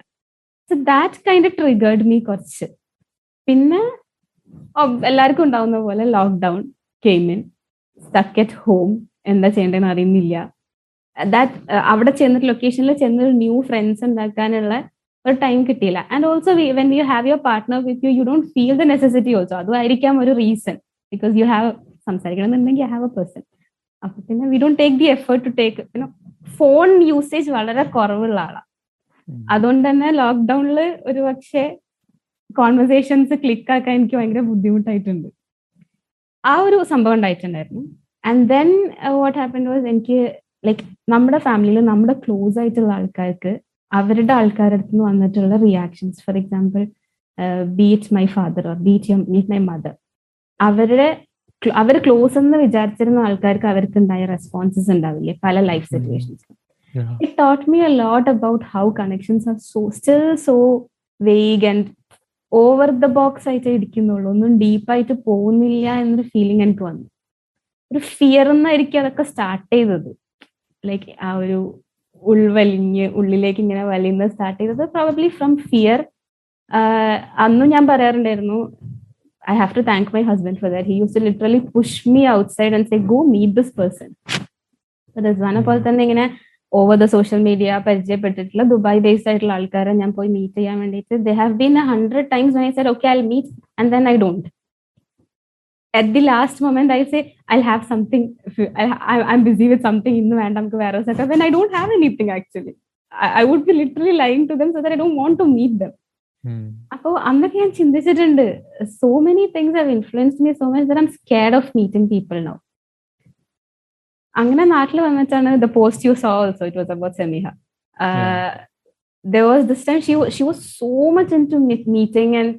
So that kind of triggered me കുറച്ച്. പിന്നെ എല്ലാവർക്കും ഉണ്ടാവുന്ന പോലെ lockdown came in, stuck at home, എന്താ ചെയ്യേണ്ടതെന്ന് അറിയുന്നില്ല. ദാറ്റ് അവിടെ ചെന്നിട്ട് ലൊക്കേഷനിൽ ചെന്നൊരു ന്യൂ ഫ്രണ്ട്സ് ഉണ്ടാക്കാനുള്ള ഒരു ടൈം കിട്ടിയില്ല. And also when you have your partner with you, you don't feel the necessity also. അതുമായിരിക്കാം ഒരു റീസൺ, ബിക്കോസ് യു ഹാവ് സംസാരിക്കണം എന്നുണ്ടെങ്കിൽ യു ഹാവ് എ പേഴ്സൺ. അപ്പൊ പിന്നെ we don't take the effort to take, പിന്നെ phone usage വളരെ കുറവുള്ള ആളാണ്. അതുകൊണ്ട് തന്നെ ലോക്ക്ഡൌണിൽ ഒരു പക്ഷേ കോൺവെർസേഷൻസ് ക്ലിക്ക് ആക്കാൻ എനിക്ക് ഭയങ്കര ബുദ്ധിമുട്ടായിട്ടുണ്ട്. ആ ഒരു സംഭവം ഉണ്ടായിട്ടുണ്ടായിരുന്നു. And then what happened was, എനിക്ക് ലൈക്ക് നമ്മുടെ ഫാമിലിയിൽ നമ്മുടെ ക്ലോസ് ആയിട്ടുള്ള ആൾക്കാർക്ക് അവരുടെ ആൾക്കാരുടെ അടുത്ത് നിന്ന് വന്നിട്ടുള്ള reactions, for example be it my father or be it my mother, അവർ ക്ലോസ് എന്ന് വിചാരിച്ചിരുന്ന ആൾക്കാർക്ക് അവർക്ക് ഉണ്ടായ റെസ്പോൺസസ് ഉണ്ടാവില്ലേ പല ലൈഫ് സിറ്റുവേഷൻസിലും. It taught me a lot about how connections are still so vague and over the box ആയിട്ട് ഇരിക്കുന്നുള്ളൂ, ഒന്നും ഡീപ്പായിട്ട് പോകുന്നില്ല എന്നൊരു ഫീലിംഗ് എനിക്ക് വന്നു. ഒരു ഫിയർ എന്നായിരിക്കും അതൊക്കെ സ്റ്റാർട്ട് ചെയ്തത്. ലൈക്ക് ആ ഒരു ഉള്ളിലേക്ക് ഇങ്ങനെ വലിയുന്നത് സ്റ്റാർട്ട് ചെയ്തത് പ്രോബബ്ലി ഫ്രം ഫിയർ. അന്നും ഞാൻ പറയാറുണ്ടായിരുന്നു, I have to thank my husband for that. He used to literally push me outside and say, go meet this person. So Rizwana പോലെ തന്നെ ഇങ്ങനെ ഓവർ ദ സോഷ്യൽ മീഡിയ പരിചയപ്പെട്ടിട്ടുള്ള Dubai based ആയിട്ടുള്ള ആൾക്കാരെ ഞാൻ പോയി മീറ്റ് ചെയ്യാൻ വേണ്ടിയിട്ട് they have been 100 times when I said, okay, I'll meet, and then I don't. At the last moment, I say, I'll have something. I'm busy with something. ഇന്ന് വേണ്ട നമുക്ക് വേറെ setup. When I don't have anything actually. I would be literally lying to them so that I don't want to meet them. അപ്പൊ അന്നൊക്കെ ഞാൻ ചിന്തിച്ചിട്ടുണ്ട്, so many things have influenced me so much that I am scared of meeting people now. അങ്ങനെ നാട്ടിൽ വന്നിട്ടാണ് the post you saw also, it was about Semiha. There was this time she was so much into meeting, and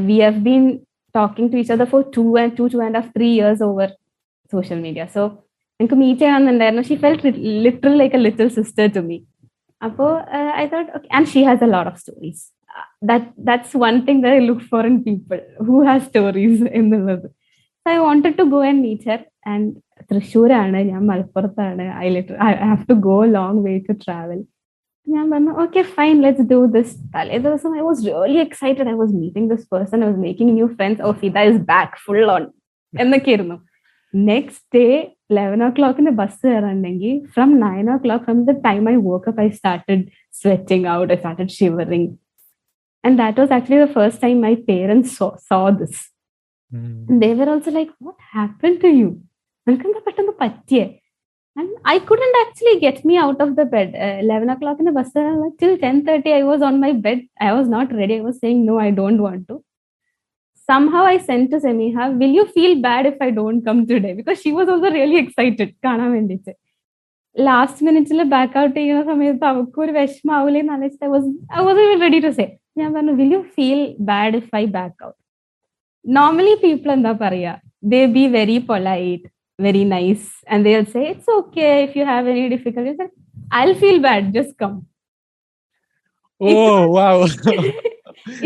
we have been talking to each other for 2.5-3 years over social media. So എനിക്ക് meet ചെയ്യണമെന്നുണ്ടായിരുന്നു. She felt literally like a little sister to me. അപ്പോ I thought, okay, and she has a lot of stories. That's one thing that I look for in people who has stories എന്നുള്ളത്. So I wanted to go and meet her. And തൃശ്ശൂരാണ്, ഞാൻ മലപ്പുറത്താണ്. I have to go a long way to travel. ഞാൻ പറഞ്ഞു okay fine, let's do this. തലേ ദിവസം I was really excited. I was meeting this person, I was making new friends. Oh, Fida is back full on എന്നൊക്കെയായിരുന്നു. Next day 11 o'clock bus കയറാണ്ടെങ്കിൽ from 9 o'clock, from the time I woke up, I started sweating out, I started shivering. And that was actually the first time my parents saw this. And they were also like, what happened to you? നിനക്കെന്താ പെട്ടെന്ന് പറ്റിയേ? And I couldn't actually get me out of the bed. 11 o'clock bus till 10:30 I was on my bed. I was not ready. I was saying no, I don't want to. Somehow I sent to Semiha, will you feel bad if I don't come today? Because she was also really excited. കാണാൻ വേണ്ടിയിട്ട്. Last minute back out ചെയ്യുന്ന സമയത്ത് അവൾക്ക് ഒരു വിഷമാവൂലേ എന്ന് ആലോചിച്ചിട്ട് I wasn't even ready to say. ഞാൻ പറഞ്ഞു, will you feel bad if I back out? Normally people എന്താ പറയാ, they be very polite, very nice, and they'll say it's okay if you have any difficulties. I'll feel bad, just come. Oh, wow.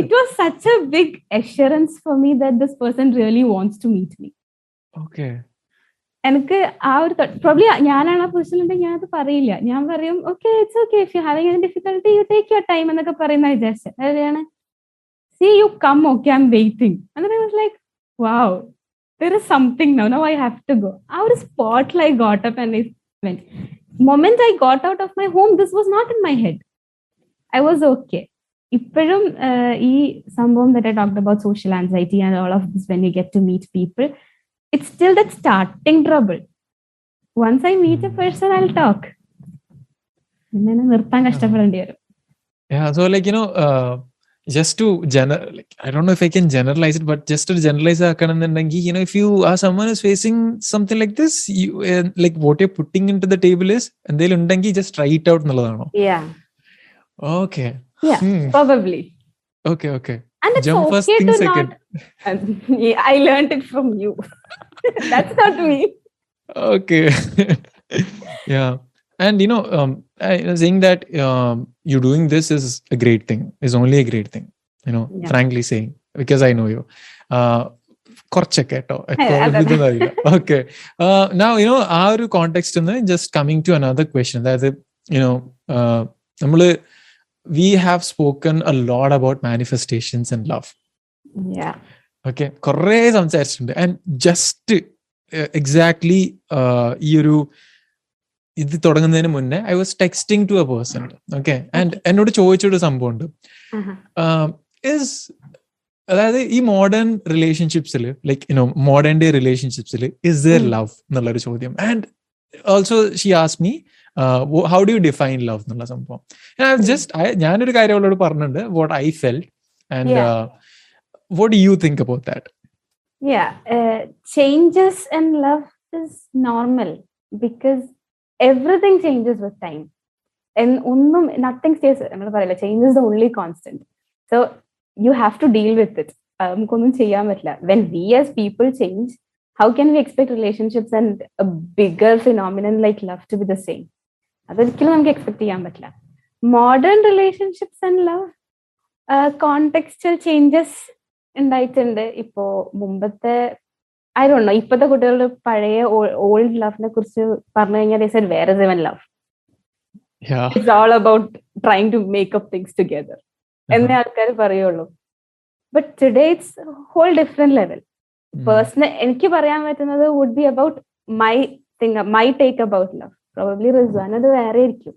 It was such a big assurance for me that this person really wants to meet me. Okay. എനിക്ക് ആ ഒരു probably ഞാനാണ് ആ പൊസിഷനിലുണ്ടെങ്കിൽ ഞാൻ അത് പറയില്ല. ഞാൻ പറയും okay it's okay if you having any difficulty you take your time എന്നൊക്കെ പറയുന്ന വിചാരിച്ചത്. അതാണ് see you come okay I am waiting. എന്നിട്ട് I was like wow, there is something now I have to go. Our spot I got up and I went. Moment I got out of my home, this was not in my head. I was okay. ഇപ്പോഴും ഈ സംഭവം that I talked about, social anxiety and all of this, when you get to meet people, it's still that starting trouble. Once I meet a person, I'll talk. പിന്നെ നിർത്താൻ കഷ്ടപ്പെടേണ്ടി വരും. Yeah, so like just to like, I don't know if I can generalize it, but just to generalize if you are someone who's facing something like this, you like what you're putting into the table is, and they'll just try it out nalladano. Yeah. Okay. Yeah, probably. Okay. And it's jump okay first, think to second. Yeah, I learned it from you. That's not me. Okay. Yeah. And I was saying that you doing this is a great thing. Is only a great thing. Yeah. Frankly saying, because I know you. കുറച്ചൊക്കെ കേട്ടോ. Okay. Now ആ ഒരു context നിന്ന് just coming to another question. അതായത് നമ്മള് we have spoken a lot about manifestations and love. Yeah. Okay. കുറേ സംസാരിച്ചിട്ടുണ്ട്. And just exactly ഈ ഒരു ഇത് തുടങ്ങുന്നതിന് മുന്നേ I was texting to a person. Okay. And എന്നോട് ചോദിച്ചൊരു സംഭവം ഉണ്ട്. അതായത് ഈ മോഡേൺ റിലേഷൻഷിപ്സിൽ ലൈക്ക് മോഡേൺ ഡേ റിലേഷൻഷിപ്സിൽ ഇസ് ദെയർ ലവ് എന്നുള്ളൊരു ചോദ്യം. And also she asked me how do you define love എന്നുള്ള സംഭവം. ഞാനൊരു കാര്യം അവളോട് പറഞ്ഞിട്ടുണ്ട്, what I felt, and what do you think about that? Yeah, changes in love is normal because everything changes with time, and nothing stays. Change is the only constant, so you have to deal with it. When we as people change, how can we expect relationships and a bigger phenomenon like love to be the same? Expect modern relationships and love contextual changes ഉണ്ടായിട്ടുണ്ട്. ഇപ്പോ മുമ്പത്തെ I don't know, ഇപ്പോഴത്തെ കുട്ടികളുടെ പഴയ old ലവിനെ കുറിച്ച് പറഞ്ഞു കഴിഞ്ഞാൽ they said where is even love? Yeah. It's all about trying to make up things together എന്നേ ആൾക്കാർ പറയുള്ളൂ. But today it's a whole different level. Personally എനിക്ക് പറയാൻ പറ്റുന്നത് would be about my take about love. Probably Rizwan അത് വേറെ ആയിരിക്കും.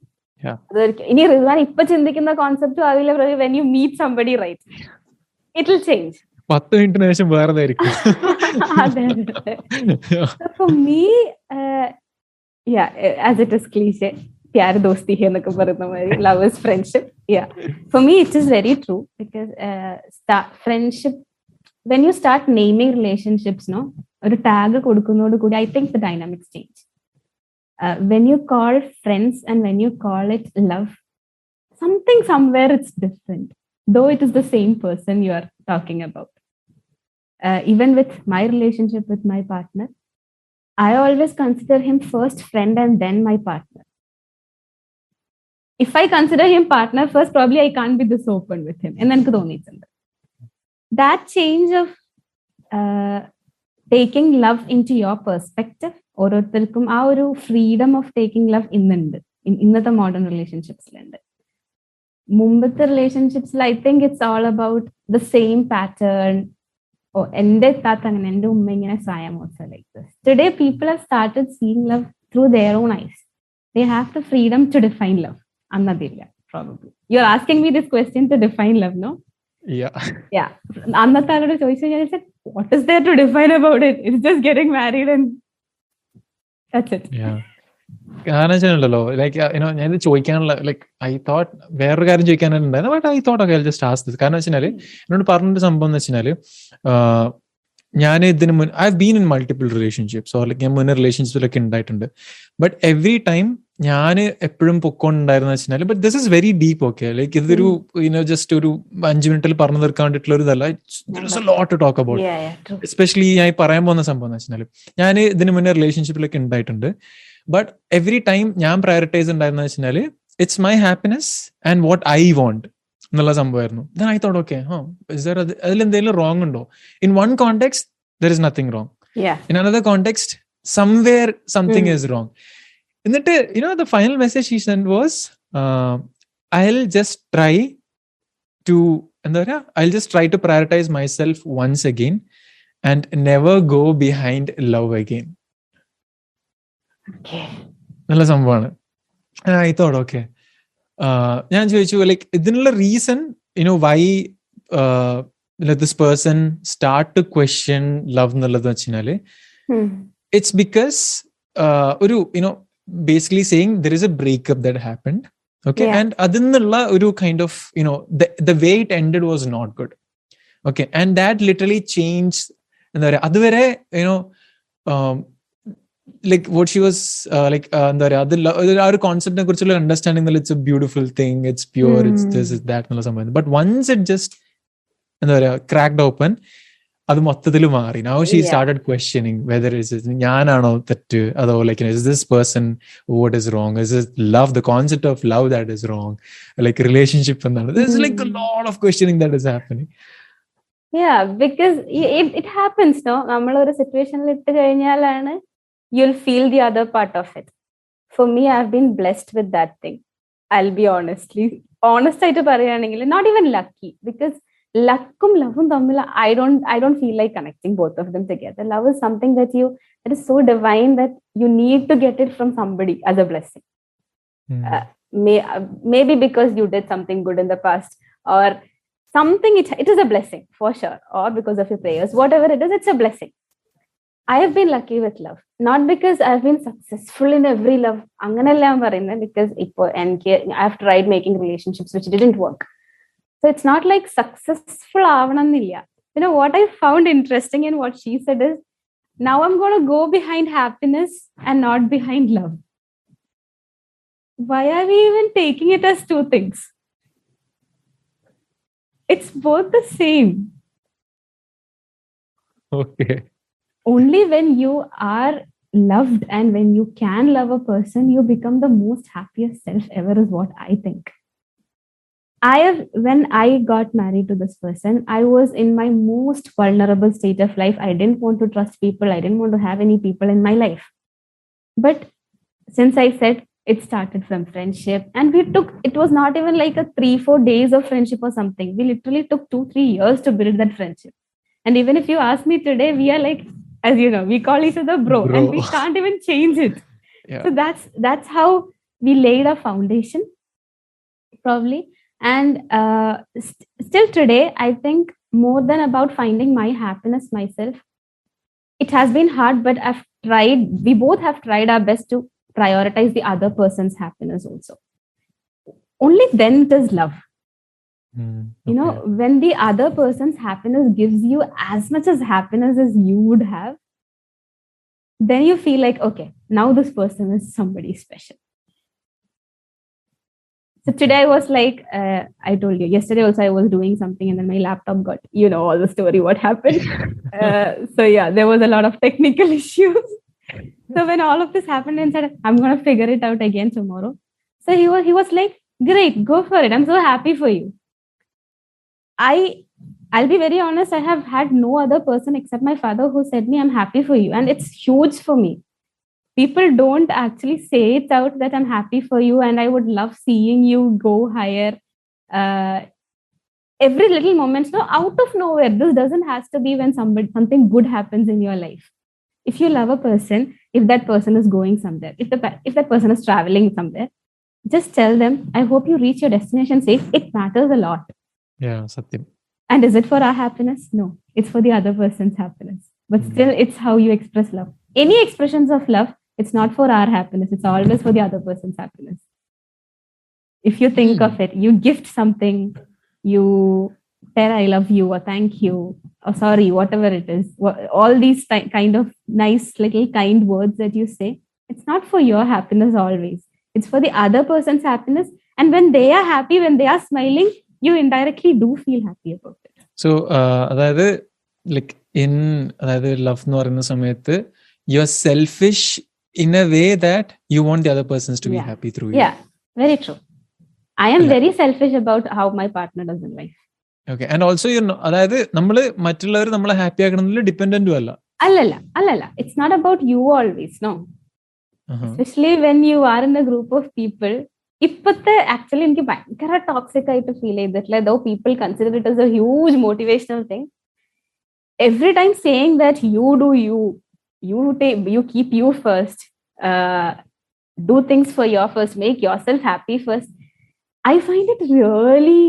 ഇനി റിസ്വാൻ ഇപ്പൊ ചിന്തിക്കുന്ന കോൺസെപ്റ്റ് ആവില്ല when you meet somebody, right? It will change. 10 മിനിറ്റിന് ശേഷം വേറെ ആയിരിക്കും. For me, yeah, as it is cliche, pyar dosti hai എന്നൊക്കെ പറയുന്ന മാതിരി, love is friendship. Yeah, for me it is very true because friendship, when you start naming relationships, ഒരു tag കൊടുക്കുന്നതോട് കൂടി I think the dynamics change. When you call friends and when you call it love, something somewhere it's different, though it is the same person you are talking about. Even with my relationship with my partner, I always consider him first friend and then my partner. If I consider him partner first, probably I can't be this open with him. And then that change of taking love into your perspective, ഓരോരുത്തർക്കും ആ ഒരു freedom of taking love ഇന്നുണ്ട് ഇന്നത്തെ modern റിലേഷൻഷിപ്സിലുണ്ട്. മുമ്പത്തെ റിലേഷൻഷിപ്സിൽ I think it's all about the same pattern. ഓ എന്റെ താത്ത അങ്ങനെ, എന്റെ ഉമ്മ ഇങ്ങനെ, so I am also like this. Today people have started seeing love through their own eyes. They have the freedom to define love. അന്നതില്ല probably. You're asking me this question to define love, no? Yeah. അന്നത്തെ ആളോട് ചോദിച്ചു കഴിഞ്ഞാൽ said, what is there to define about it? It's just getting married and that's it. കാരണം വെച്ചാലുണ്ടല്ലോ like ഞാൻ ചോദിക്കാനുള്ള like I thought വേറൊരു കാര്യം ചോദിക്കാനുണ്ടായിരുന്നു, but I thought ഒക്കെ ജസ്റ്റ് ആസ്ക് ദിസ്. കാരണം വെച്ചാൽ എന്നോട് പറഞ്ഞൊരു സംഭവം എന്ന് വെച്ചാൽ ഞാൻ ഇതിന് മുൻ I have been in multiple relationships or like ഞാൻ മുന്നേ റിലേഷൻഷിപ്പിലൊക്കെ ഉണ്ടായിട്ടുണ്ട്. ബട്ട് എവറി ടൈം ഞാൻ എപ്പോഴും പൊക്കോണ്ടായിരുന്നു വെച്ചാൽ, but this is very deep. Okay, like ഇതൊരു ജസ്റ്റ് ഒരു 5 മിനിറ്റിൽ പറഞ്ഞു തീർക്കാൻ വേണ്ടിയിട്ടുള്ള ഒരു ഇതല്ല. It's a lot to talk about. Especially ഞാൻ പറയാൻ പോകുന്ന സംഭവം എന്ന് വെച്ചാൽ, ഞാൻ ഇതിന് മുന്നേ റിലേഷൻഷിപ്പിലൊക്കെ ഉണ്ടായിട്ടുണ്ട്. ബട്ട് എവറി ടൈം ഞാൻ പ്രയോറിറ്റൈസ് ഉണ്ടായിരുന്ന വെച്ചാൽ it's my happiness and what I want എന്നുള്ള സംഭവമായിരുന്നു. ദെൻ ഐ തോട്ട് ഓക്കെ, അതിലെന്തെങ്കിലും റോങ് ഉണ്ടോ? In one context there is nothing wrong, in another context somewhere something is wrong. എന്നിട്ട് the final message she sent was I'll just try to prioritize myself once again and never go behind love again. നല്ല സംഭവമാണ്. I thought okay, ഞാൻ ചോദിച്ചു like ഇതിനുള്ള reason why let this person start to question love എന്നുള്ളത് വെച്ചാൽ it's because ഒരു basically saying there is a breakup that happened, okay, and adinnulla oru kind of the way it ended was not good, okay, and that literally changed endha paraya aduvare like what she was like endha paraya adu our concept ne kurichulla understanding that it's a beautiful thing, it's pure, it's this, it's that ennulla sambandham. But once it just endha paraya cracked open, അത് മൊത്തത്തിൽ മാറി. Now she started questioning whether is it ഞാനാണോ തെറ്റ്, അതോ like is this person what is wrong, is it love, the concept of love that is wrong, like relationship എന്താണ്. There's like a lot of questioning that is happening. Yeah, because it happens, no, നമ്മൾ ഒരു സിറ്റുവേഷനിൽ ഇട്ട് കഴിഞ്ഞാലാണ് you'll feel the other part of it. For me, I've been blessed with that thing. I'll be honest ആയിട്ട് പറയുകയാണെങ്കിൽ not even lucky, because ലക്കും ലവും തമ്മിൽ I don't feel like connecting both of them together. Love is something that is so divine that you need to get it from somebody as a blessing. Maybe because you did something good in the past or something, it is a blessing for sure, or because of your prayers, whatever it is, it's a blessing. I have been lucky with love, not because I've been successful in every love anganella am parayunne, because I have tried making relationships which didn't work. So it's not like successful avanannilla. What I found interesting in what she said is, now I'm going to go behind happiness and not behind love. Why are we even taking it as two things? It's both the same. Okay. Only when you are loved and when you can love a person, you become the most happiest self ever, is what I think. When I got married to this person, I was in my most vulnerable state of life. I didn't want to trust people. I didn't want to have any people in my life. But since I said, it started from friendship, and it was not even like a 3-4 days of friendship or something. We literally took 2-3 years to build that friendship. And even if you ask me today, we are like, as you know, we call each other bro. And we can't even change it. Yeah. So that's how we laid a foundation, probably. And still today, I think more than about finding my happiness myself, it has been hard, but we both have tried our best to prioritize the other person's happiness also. Only then it is love. When the other person's happiness gives you as much as happiness as you would have, then you feel like, okay, now this person is somebody special. So today I was like, I told you, yesterday also I was doing something and then my laptop got, all the story, what happened. So yeah, there was a lot of technical issues. So when all of this happened and said, I'm going to figure it out again tomorrow. So he was like, great, go for it. I'm so happy for you. I'll be very honest, I have had no other person except my father who said me, I'm happy for you. And it's huge for me. People don't actually say it out that I'm happy for you and I would love seeing you go higher. every little moments, no, out of nowhere. This doesn't has to be when something good happens in your life. If you love a person, if that person is going somewhere, if that person is traveling somewhere, just tell them, I hope you reach your destination safe. It matters a lot. Yeah, satyam. And is it for our happiness? No, it's for the other person's happiness. But still, it's how you express love. Any expressions of love, it's not for our happiness. It's always for the other person's happiness. If you think of it, you gift something, you tell I love you or thank you or sorry, whatever it is, all these kind of nice little kind words that you say, it's not for your happiness always. It's for the other person's happiness. And when they are happy, when they are smiling, you indirectly do feel happy about it. So, അതായത് like in അതായത് love എന്ന് പറയുന്ന സമയത്ത് you are selfish in a way that you want the other persons to be happy through you. Yeah, very true. I am very selfish about how my partner does in life. Okay, and also അതായത് നമ്മള് മറ്റുള്ളവർ നമ്മളെ happy ആക്കണമെന്നില്ല ഡിപെൻഡന്റും അല്ല. അല്ലല്ല. It's not about you always, no. Especially when you are in a group of people. ഇപ്പത്തെ actually എനിക്ക് ഭയങ്കര toxic ആയിട്ട് ഫീൽ ചെയ്തിട്ടില്ല. Though people consider it as a huge motivational thing. Every time saying that you do you keep you first, do things for your first, make yourself happy first. I find it really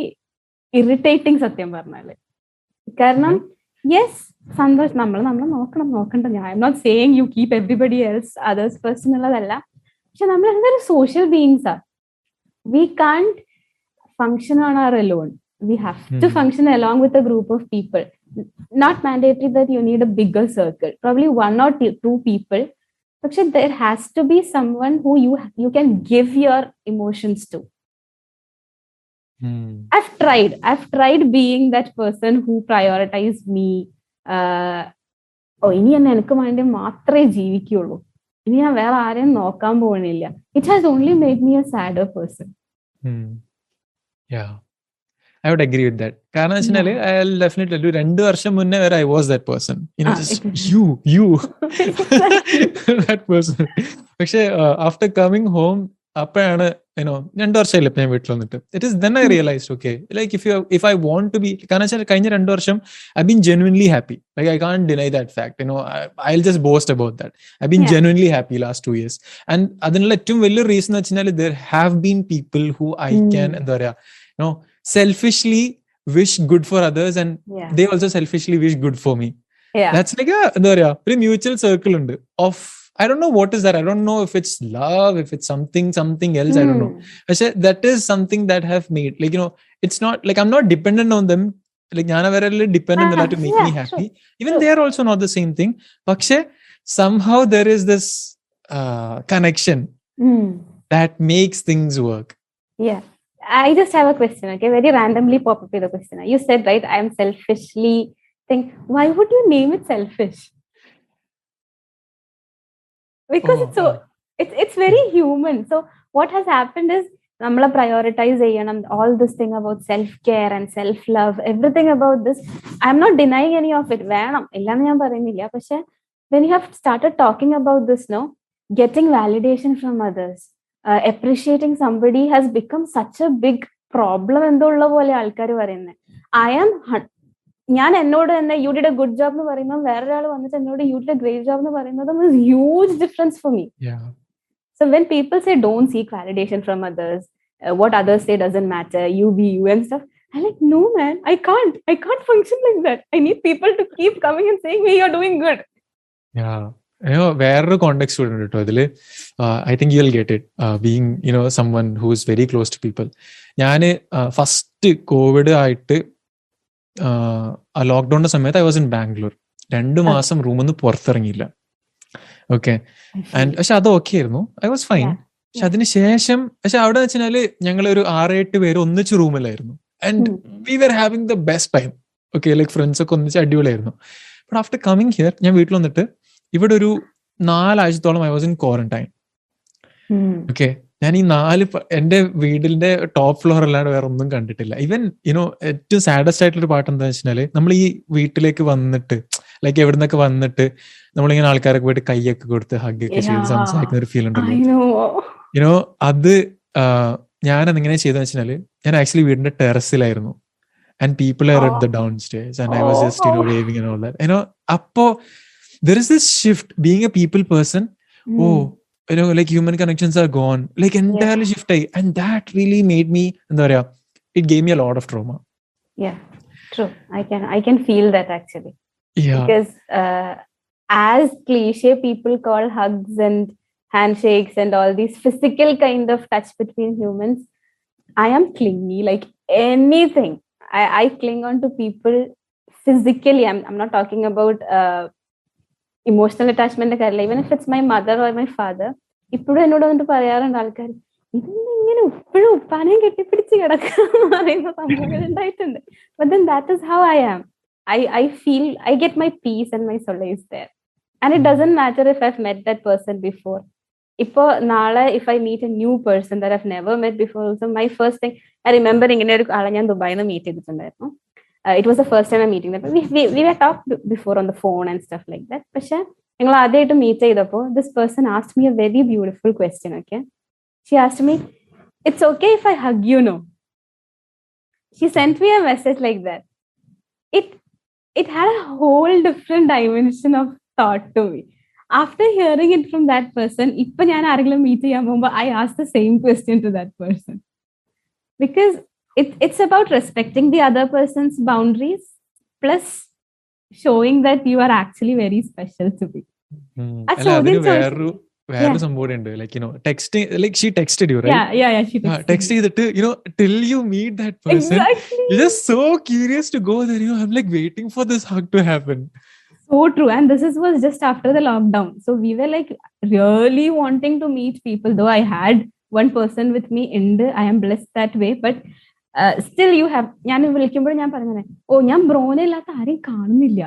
irritating, satyam പറഞ്ഞാല്. കാരണം yes സന്തോഷം നമ്മൾ നോക്കണ്ട. I'm not saying you keep everybody else others first എന്നുള്ളതല്ല. പക്ഷെ നമ്മൾ എന്തായാലും social beings ആ. We can't function on our alone. We have to function along with a group of people. Not mandatory that you need a bigger circle. Probably one or two people. But there has to be someone who you can give your emotions to. I've tried being that person who prioritized me. ഇനി എനിക്ക് വേണ്ടി മാത്രമേ ജീവിക്കുള്ളൂ, ഇനി ഞാൻ വേറെ ആരെയും നോക്കാൻ പോകുന്നില്ല. It has only made me a sadder person. Yeah, I would agree with that. കാരണം വെച്ചാൽ I'll definitely tell you 2 വർഷം മുന്നേ വരെ I was that person. Just you that person. പക്ഷേ after coming home അപ്പോഴാണ് 2 വർഷമായില്ല ഞാൻ വീട്ടിൽ വന്നിട്ട്. It is then I realized, okay, like if I want to be, കാരണം വെച്ചാൽ കഴിഞ്ഞ 2 വർഷം I've been genuinely happy. Like I can't deny that fact. I'll just boast about that. I've been genuinely happy last 2 years. And അതിനുള്ള ഏറ്റവും വലിയ reason എന്ന് വെച്ചാൽ there have been people who I can എന്താ പറയാ selfishly wish good for others and they also selfishly wish good for me. That's like എന്താ പറയാ ഒരു mutual circle ഉണ്ട് of I don't know what is that. I don't know if it's love, if it's something else. I don't know. That is something that have made, like, it's not like I'm not dependent on them. Like, I'm very dependent on them to make me happy. Even they are also not the same thing. But somehow there is this connection that makes things work. Yeah. I just have a question, okay? Very randomly pop up with a question. You said, right, I am selfishly think. Why would you name it selfish? Because it's very human. So what has happened is namala prioritize cheyanam, all this thing about self care and self love, everything about this. I'm not denying any of it. Venam illa njan parayunnilla. പക്ഷേ when you have started talking about this, getting validation from others, appreciating somebody has become such a big problem എന്നുള്ള പോലെ ആൾക്കാർ പറയുന്നത്. ഞാൻ എന്നോട് തന്നെ you did a good job എന്ന് പറയുമ്പോൾ വേറൊരാൾ വന്നിട്ട് എന്നോട് you did a great job എന്ന് പറയുന്നത് huge difference for me. So when people say don't seek validation from others, what others say doesn't matter, you be you and stuff, I like no man, I can't function like that. I need people to keep coming and saying you are doing good. വേറൊരു context ഉണ്ട് കേട്ടോ ഇതില്. I think you will get it, being someone who is very close to people. ഞാൻ first Covid ആയിട്ട് ആ ലോക്ക്ഡൌണിന്റെ സമയത്ത് I was in Bangalore. 2 മാസം റൂമിൽ നിന്ന് പുറത്തിറങ്ങിയില്ല. ഓക്കെ, ആൻഡ് പക്ഷെ അത് ഓക്കെ ആയിരുന്നു, ഐ വാസ് ഫൈൻ. പക്ഷെ അതിന് ശേഷം അവിടെ വെച്ചാല് ഞങ്ങൾ ഒരു 6-8 പേര് ഒന്നിച്ച് റൂമിലായിരുന്നു. And we were having the best time. Okay, like friends ഒക്കെ ഒന്നിച്ച് അടിപൊളിയായിരുന്നു. ബട്ട് ആഫ്റ്റർ കമ്മിങ് ഹിയർ, ഞാൻ വീട്ടിൽ വന്നിട്ട് ഇവിടെ ഒരു 4 ആഴ്ചത്തോളം I was in quarantine. Okay, ഞാൻ ഈ 4 എന്റെ വീടിന്റെ ടോപ്പ് ഫ്ലോർ അല്ലാണ്ട് വേറെ ഒന്നും കണ്ടിട്ടില്ല. ഈവൻ ഏറ്റവും സാഡസ്റ്റ് ആയിട്ടുള്ളൊരു പാട്ട് എന്താ വെച്ചാല്, നമ്മൾ ഈ വീട്ടിലേക്ക് വന്നിട്ട് ലൈക്ക് എവിടുന്നൊക്കെ വന്നിട്ട് നമ്മളിങ്ങനെ ആൾക്കാരൊക്കെ പോയിട്ട് കൈയൊക്കെ കൊടുത്ത് ഹഗ് ഒക്കെ ചെയ്ത് സംസാരിക്കുന്ന ഒരു ഫീൽ ഉണ്ടല്ലോ. അത് ഞാനത് എങ്ങനെ ചെയ്തെന്ന് വെച്ചാൽ ഞാൻ ആക്ച്വലി വീടിന്റെ ടെറസിലായിരുന്നു. And people are at the downstairs and I was just, waving and all that. Appo there is this shift being a people person. Like human connections are gone. Like entirely shift. And that really made me, it gave me a lot of trauma. Yeah, true. I can feel that actually. Yeah. Because as cliche people call hugs and handshakes and all these physical kind of touch between humans, I am clingy like anything. I cling on to people physically. I'm not talking about emotional attachment. Even if it's my mother or my father, ഇപ്പോഴും എന്നോട് വന്നിട്ട് പറയാറുണ്ട് ആൾക്കാർ, ഇതൊന്നും ഇങ്ങനെ ഇപ്പോഴും ഉപ്പാനെയും കെട്ടിപ്പിടിച്ച് കിടക്കാന്ന് പറയുന്ന സംഭവങ്ങൾ ഉണ്ടായിട്ടുണ്ട്. But then that is how I am. I feel I get my peace and my solace there. And it doesn't matter if I've met that person before. Ipo naale if I meet a new person that I've never met before, also my first thing I remember ingane oru aala njan Dubai na meet cheyidittundairunnu. It was the first time I'm meeting them. We were talked before on the phone and stuff like that. പക്ഷെ ഞങ്ങൾ ആദ്യമായിട്ട് meet ചെയ്തപ്പോൾ this person asked me a very beautiful question. Okay, she asked me, it's okay if I hug you, no? She sent me a message like that. It had a whole different dimension of thought to me. After hearing it from that person, ipo njan aarengilum meet cheyan പോകുമ്പോൾ I ask the same question to that person, because it's about respecting the other person's boundaries plus showing that you are actually very special to me. വേറൊരു സംഭവം ഉണ്ട്. Like texting, like she texted you, right? Yeah, she text ചെയ്തിട്ട് till you meet that person, exactly. you're just so curious to go there. I'm like waiting for this hug to happen. So true. And this was just after the lockdown, so we were like really wanting to meet people, though I had one person with me and I am blessed that way. But still you have, ഞാൻ വിളിക്കുമ്പോൾ ഞാൻ പറഞ്ഞേ, ഞാൻ ബ്രോനെ ഇല്ലാത്ത ആരെയും കാണുന്നില്ല.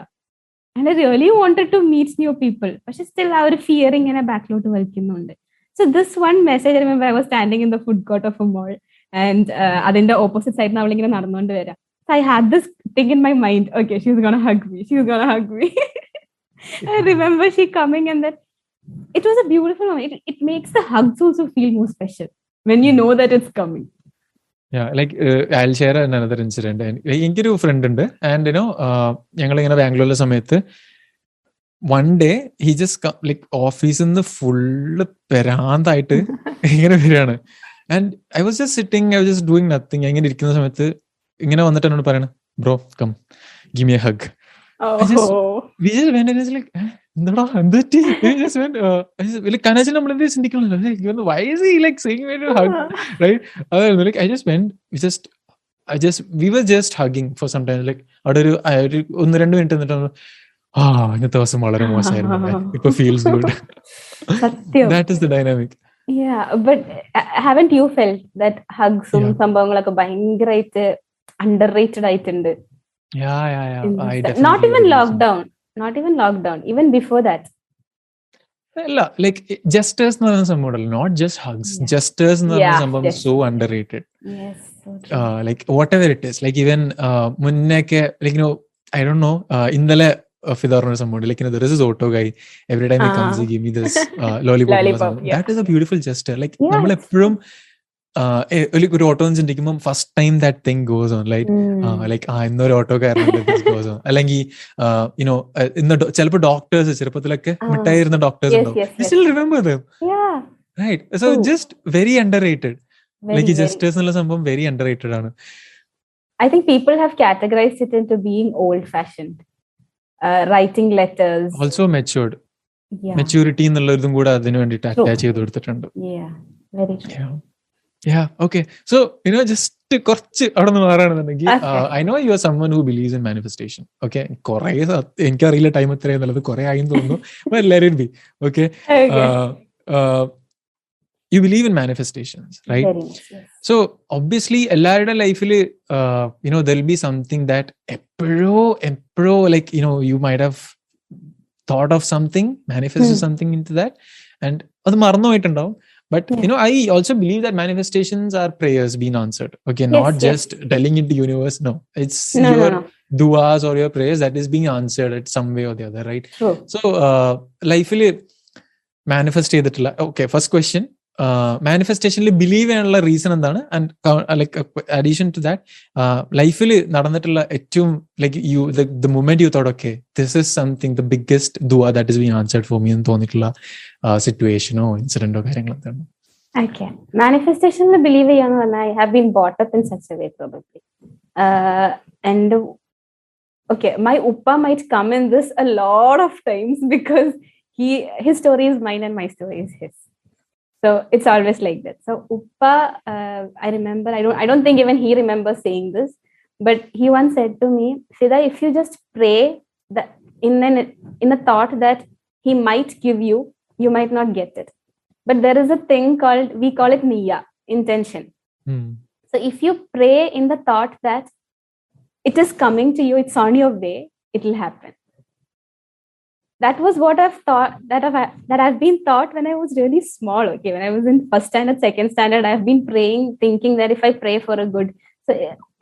And I really wanted to meet new people, but still our fear ഇങ്ങനെ ബാക്കിലോട്ട് വലിക്കുന്നുണ്ട്. So this one message, I remember I was standing in the food court of a mall and അതിന്റെ opposite side നിന്ന് അവളിങ്ങനെ നടന്നുകൊണ്ട് വരാം. So I had this thing in my mind, okay, she's gonna hug me. I remember she coming and then it was a beautiful moment. It makes the hugs also feel more special when you know that it's coming. Yeah, like I'll share another incident. എനിക്കൊരു front ഉണ്ട്, and ഞങ്ങളിങ്ങനെ ബാംഗ്ലൂരിലെ സമയത്ത് one day he just like ഓഫീസിൽ നിന്ന് full പെരാന്തായിട്ട് ഇങ്ങനെ വരികയാണ്. And I was just doing nothing. ഇങ്ങനെ ഇരിക്കുന്ന സമയത്ത് ഇങ്ങനെ വന്നിട്ട് എന്നോട് പറയണ, bro come give me a hug. We just went and it's like, എന്താടാ എന്ത് പറ്റി? കനാച്ചിൽ നമ്മളെന്ത് ചിന്തിക്കണല്ലോ, why is he like saying me to hug, right? Like I just went, we were just hugging for some time. Like അവിടെ ഒരു 1-2 minute എന്നിട്ട് ഇന്നത്തെ ദിവസം വളരെ മോശമായിരുന്നു, ഇപ്പൊ feels good. That is the dynamic. Yeah, but haven't you felt that hugs സംഭവങ്ങളൊക്കെ ഭയങ്കരമായിട്ട് underrated ആയിട്ടുണ്ട്? Yeah. I definitely not even lockdown, even before that. Like gestures എന്ന് പറയുന്ന സംഭവം, not just hugs, gestures എന്ന് പറയുന്ന സംഭവം so underrated. Yes, so true. Like whatever it is, like even മുന്നേക്കെ like I don't know, ഇന്നലെ Fida or somebody, like there is this auto guy, every time he comes he give me this lollipop. That is a beautiful gesture. Like നമ്മൾ എപ്പോഴും ഒരു auto ചിന്തിക്കുമ്പോൾ first time that thing goes on, like ഇന്നൊരു auto കയറുന്നുണ്ട് goes on. അല്ലെങ്കിൽ ഇന്ന് ചിലപ്പോൾ doctors ചെറുപ്പത്തിലൊക്കെ മിഠായി ഇരുന്ന ഡോക്ടേഴ്സ് ഉണ്ടാവും, still remember them, right? So just very underrated. Like ഈ ജസ്റ്റേഴ്സ് എന്നുള്ള സംഭവം വെരി അണ്ടർ റേറ്റഡ് ആണ്. I think people have categorized it into being old fashioned, writing letters, also matured. Maturity എന്നുള്ള ഇതും കൂടെ അതിന് വേണ്ടിയിട്ട് അറ്റാച്ച് ചെയ്ത് കൊടുത്തിട്ടുണ്ട്. Very true. Yeah, okay. So, just കുറച്ച് അവിടെ നിന്ന് മാറാണെന്നുണ്ടെങ്കിൽ, I know you are someone who believes in manifestation. Okay, കുറേ എനിക്കറിയില്ല ടൈം എത്രയാന്നുള്ളത്, കുറേ ആയെന്ന് തോന്നുന്നു, but let it be. Okay. You believe in manifestations, right? Very much, yes. So obviously എല്ലാവരുടെ ലൈഫിൽ there'll be something that എപ്പോഴോ like you might have thought of something, manifested something into that, and അത് മറന്നു പോയിട്ടുണ്ടാവും. But I also believe that manifestations are prayers being answered. Okay, not just telling it to universe. No, it's your duas or your prayers that is being answered at some way or the other, right? True. So life il manifest ചെയ്തിട്ടില്ല. Okay, first question, മാനിഫെസ്റ്റേഷനിൽ believe ചെയ്യാനുള്ള reason എന്താണ്? And like addition to that ലൈഫിൽ നടന്നിട്ടുള്ള ഏറ്റവും like you the moment you thought okay this is something the biggest dua that is being answered for me എന്ന് തോന്നിയിട്ടുള്ള സിറ്റുവേഷനോ ഇൻസിഡന്റോ കാര്യങ്ങളോ എന്താണ്? Okay. Manifestation believe I have been brought up in such a way probably. And okay, my Uppa might come in this a lot of times because his story is mine and my story is his. So it's always like that. So Uppa, I remember, I don't think even he remembers saying this, but he once said to me, Fida, if you just pray that in a thought that he might give you, you might not get it. But there is a thing called, we call it niya, intention. So if you pray in the thought that it is coming to you, it's on your way, it will happen. That was what I've thought, that I've been taught when I was really small. Okay, when I was in first standard, second standard, I've been praying, thinking that if I pray for a good, so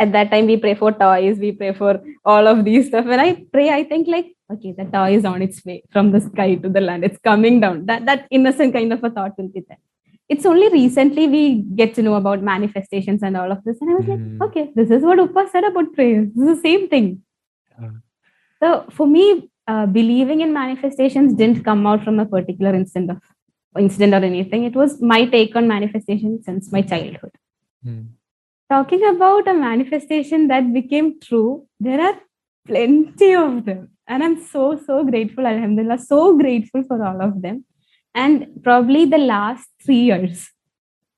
at that time we pray for toys, we pray for all of these stuff. When I pray, I think like, okay, the toy is on its way from the sky to the land, it's coming down. That innocent kind of a thought will be there. It's only recently we get to know about manifestations and all of this, and I was like, okay, this is what Uppa said about prayers. This is the same thing. So for me, believing in manifestations didn't come out from a particular incident or anything. It was my take on manifestation since my childhood. Talking about a manifestation that became true, there are plenty of them, and I'm so grateful, alhamdulillah, so grateful for all of them. And probably the last 3 years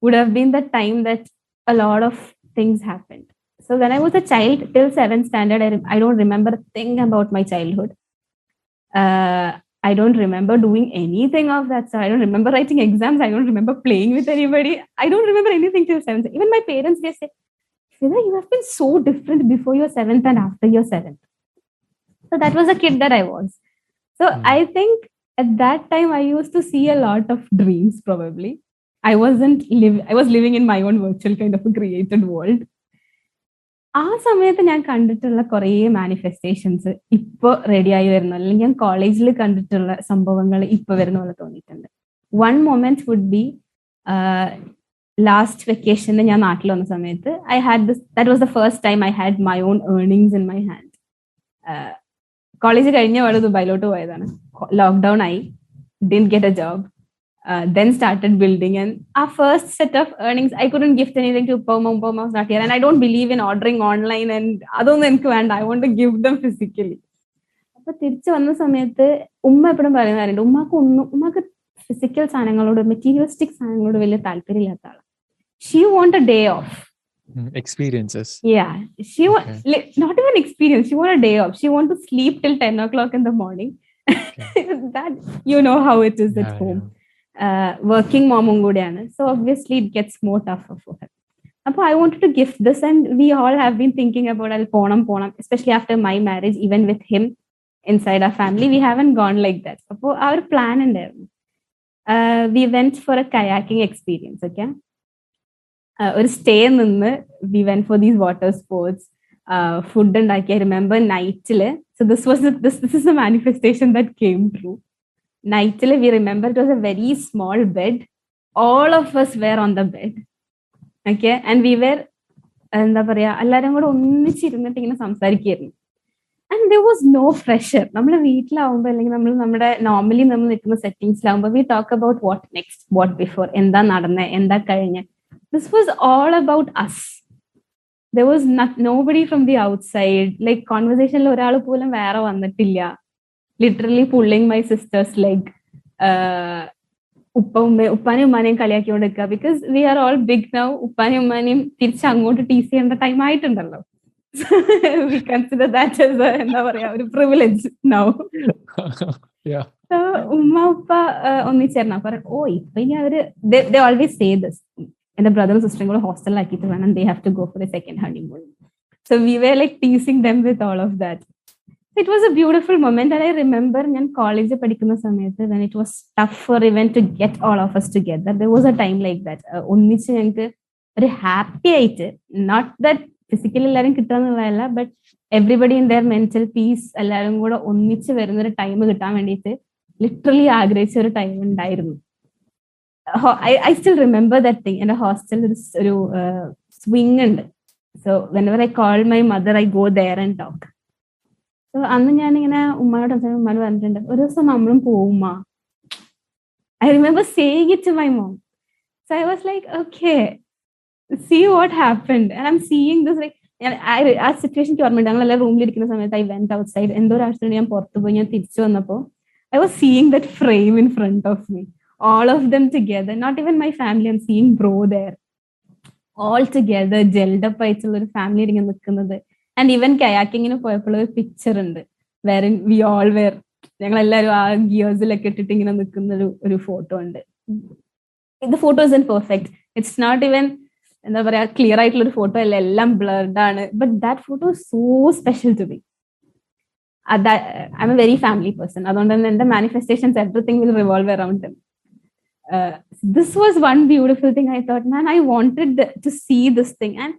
would have been the time that a lot of things happened. So when I was a child, till 7th standard, I don't remember a thing about my childhood. I don't remember doing anything of that. So I don't remember writing exams. I don't remember playing with anybody. I don't remember anything till 7th. Even my parents, they say, Fida, you have been so different before your 7th and after your 7th. So that was a kid that I was. So I think at that time, I used to see a lot of dreams probably. I was living in my own virtual kind of a created world. ആ സമയത്ത് ഞാൻ കണ്ടിട്ടുള്ള കുറേ manifestations ഇപ്പോൾ റെഡിയായി വരുന്നു, അല്ലെങ്കിൽ ഞാൻ കോളേജിൽ കണ്ടിട്ടുള്ള സംഭവങ്ങൾ ഇപ്പോൾ വരുന്ന പോലെ തോന്നിയിട്ടുണ്ട്. One moment would be last വെക്കേഷന് ഞാൻ നാട്ടിൽ വന്ന സമയത്ത് that was the first time I had my own earnings in my hand. College കഴിഞ്ഞ പാടെ ദുബായിലോട്ട് പോയതാണ്. ലോക്ക്ഡൗൺ ആയി, didn't get a job. Then started building, and our first set of earnings, I couldn't gift anything to Uppa was not here, and I don't believe in ordering online, and adonnu enku venda, I want to give them physically. appo thirichu vanna samayathu umma eppum parayunnarundu, ummakku physical saanangalodu, materialistic saanangalodu veliya thalpariya illatha aala. She want a day off. Experiences. Yeah, she not even experience, she want a day off. She want to sleep till 10 o'clock in the morning. That you know how it is at home. Working mom കൂടിയാണ്, so obviously it gets more tougher for her. അപ്പോൾ I wanted to gift this, and we all have been thinking about I'll പോണം, especially after my marriage, even with him inside our family, we haven't gone like that. അപ്പോൾ ആ ഒരു plan ഉണ്ടായിരുന്നു. We went for a kayaking experience. Okay, ഒരു stay നിന്ന് we went for these water sports. Food ഉണ്ടാക്കി. I remember നൈറ്റിൽ, so this is a manifestation that came true. Nightly, we remember it was a very small bed. All of us were on the bed. Okay, and we were എന്താ പറയാ, എല്ലാവരും കൂടെ ഒന്നിച്ചിരുന്നിട്ട് ഇങ്ങനെ സംസാരിക്കുകയായിരുന്നു. And there was no pressure. നമ്മൾ വീട്ടിലാവുമ്പോൾ, അല്ലെങ്കിൽ നമ്മൾ normally നമ്മൾ നിൽക്കുന്ന സെറ്റിംഗ്സിലാവുമ്പോൾ we talk about what next, what before, എന്താ നടന്നേ, എന്താ കഴിഞ്ഞേ. This was all about us. There was nobody from the outside. Like conversationൽ ഒരാൾ പോലും വേറെ വന്നിട്ടില്ല. Literally pulling my sister's leg. ഉപ്പാനെയും ഉമ്മാനെയും കളിയാക്കിക്കൊണ്ടിരിക്കുക, because we are all big now. ഉപ്പാനെയും ഉമ്മാനെയും തിരിച്ച് അങ്ങോട്ട് ടീസ് ചെയ്യേണ്ട time ആയിട്ടുണ്ടല്ലോ. We consider that as എന്താ പറയാ, ഒരു privilege now. So ഉമ്മ ഉപ്പ ഒന്നിച്ചേർന്ന പറയാം, ഓ ഇപ്പൊ ഇനി അവര് they always say this, എന്റെ ബ്രദറും സിസ്റ്ററും കൂടെ ഹോസ്റ്റലിലാക്കിയിട്ട് വേണം, they have to go for a second honeymoon. So we were like teasing them with all of that. It was a beautiful moment, and I remember ഞാൻ കോളേജിൽ പഠിക്കുന്ന സമയത്ത് when it was tough for even to get all of us together, there was a time like that. ഒന്നിച്ച് ഞങ്ങൾക്ക് ഒരു happy ആയിട്ട്, not that physically എല്ലാവരും കിട്ടാന്നുള്ളതല്ല, but everybody in their mental peace, എല്ലാവരും കൂടെ ഒന്നിച്ച് വരുന്നൊരു ടൈം കിട്ടാൻ വേണ്ടിയിട്ട് ലിറ്ററലി ആഗ്രഹിച്ച ഒരു ടൈം ഉണ്ടായിരുന്നു. I still remember that thing. In a hostel, there's ഒരു swing ഉണ്ട്. So whenever I call my mother, I go there and talk. So അന്ന് ഞാനിങ്ങനെ ഉമ്മയോട് ഉമ്മ പറഞ്ഞിട്ടുണ്ട്, ഒരു ദിവസം നമ്മളും പോവുമ്മ. I remember saying it to my mom. So I was like, okay, see what happened. And I'm seeing this like, ആ situation ഓർമ്മയുണ്ട്. ഞങ്ങളെല്ലാം റൂമിലിരിക്കുന്ന സമയത്ത് I went outside. എന്തോ ഒരു ആവശ്യത്തിന് ഞാൻ പുറത്ത് പോയി. ഞാൻ തിരിച്ചു വന്നപ്പോൾ I was seeing that frame in front of me. All of them together. Not even my family. I'm seeing bro there. All together, gelled up ആയിട്ടുള്ള ഒരു ഫാമിലി ഇങ്ങനെ നിൽക്കുന്നത്. ആൻഡ് ഈവൻ കയാക്കിങ്ങിന് പോയപ്പോൾ ഒരു പിക്ചർ ഉണ്ട് വേറെ വി ഓൾ വെയർ, ഞങ്ങളെല്ലാവരും ആ ഗിയേഴ്സിലൊക്കെ ഇട്ടിട്ട് ഇങ്ങനെ നിൽക്കുന്ന ഒരു ഫോട്ടോ ഉണ്ട്. The photo is imperfect. It's not even എന്താ പറയാ ക്ലിയർ ആയിട്ടുള്ള ഒരു ഫോട്ടോ അല്ല, എല്ലാം ബ്ലർഡ് ആണ്. But that photo is so special to me. I M a very family person. അതുകൊണ്ട് തന്നെ എന്റെ manifestations everything will revolve around them. This was one beautiful thing. I thought, man, I wanted to see this thing. And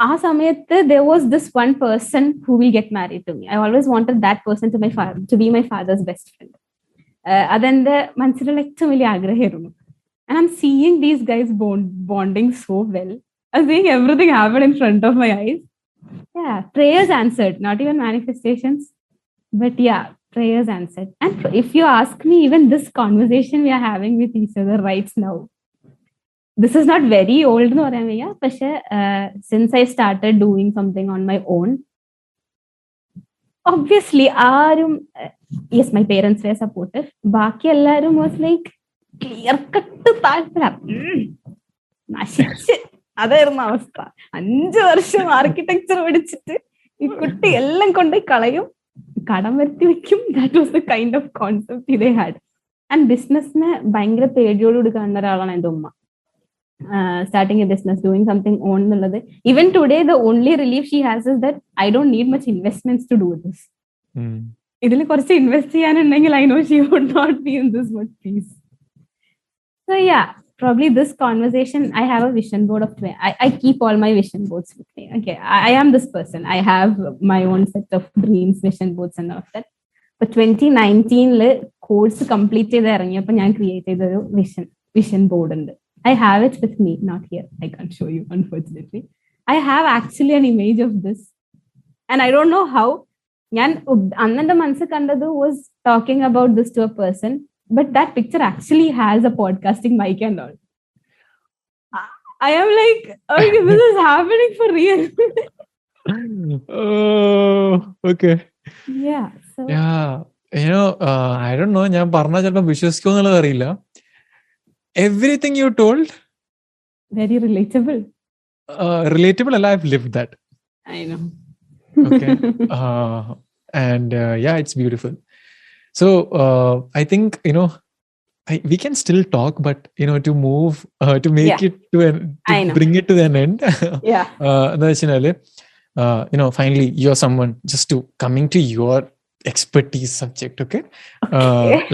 ആ സമയത്ത് there was this one person who will get married to me. I always wanted that person to be my father's best friend. അതെന്റെ മനസ്സിലുള്ള ഏറ്റവും വലിയ ആഗ്രഹമായിരുന്നു. And I'm seeing these guys bonding so well. I'm seeing everything happen in front of my eyes. Yeah, prayers answered, not even manifestations, but yeah, prayers answered. And if you ask me, even this conversation we are having with each other right now, this is not very old no പറയാ, പക്ഷെ since I started doing something on my own, obviously ആരും yes, my parents were supportive. ബാക്കി എല്ലാരും was like clear cut താല്പര്യം നശിച്ച് അതായിരുന്നു അവസ്ഥ. 5 വർഷം ആർക്കിടെക്ചർ പഠിച്ചിട്ട് ഈ കുട്ടി എല്ലാം കൊണ്ടുപോയി കളയും, കടം വരുത്തി വെക്കും. That was the kind of concept they had. And ബിസിനസ്സിനെ ഭയങ്കര പേടിയോടുകൂടി കാണുന്ന ഒരാളാണ് എൻ്റെ ഉമ്മ. Starting a business, doing something own എന്നുള്ളത്. Even today, the only relief she has is that I don't need much investments to do this. ഇതിൽ കുറച്ച് invest ചെയ്യാനുണ്ടെങ്കിൽ I know she would not be in this much peace. So yeah, probably this conversation, I have a vision board of I keep all my vision boards with me. Okay, I am this person. I have my own set of dreams, vision boards and all of that. But 2019 course complete ചെയ്ത് ഇറങ്ങിയപ്പോൾ ഞാൻ create ചെയ്തൊരു vision board ഉണ്ട്. I have it with me, not here. I can't show you, unfortunately. I have actually an image of this. And I don't know how. ഞാൻ അന്നെന്റെ മനസ്സിൽ കണ്ടത് was talking about this to a person. But that picture actually has a podcasting mic and all. I am like, okay, this is happening for real. Oh, okay. Yeah. So. Yeah. You know, I don't know. ഞാൻ പറഞ്ഞാൽ ചിലപ്പോൾ വിശ്വസിക്കുമോ എന്നുള്ളത് അറിയില്ല. Everything you told, very relatable. Relatable, and I've lived that. I know. Okay. And yeah, it's beautiful. So I think, you know, we can still talk, but you know, to move, to make it to bring it to an end. Yeah. You know, finally, you're someone just to coming to your expertise subject. Okay.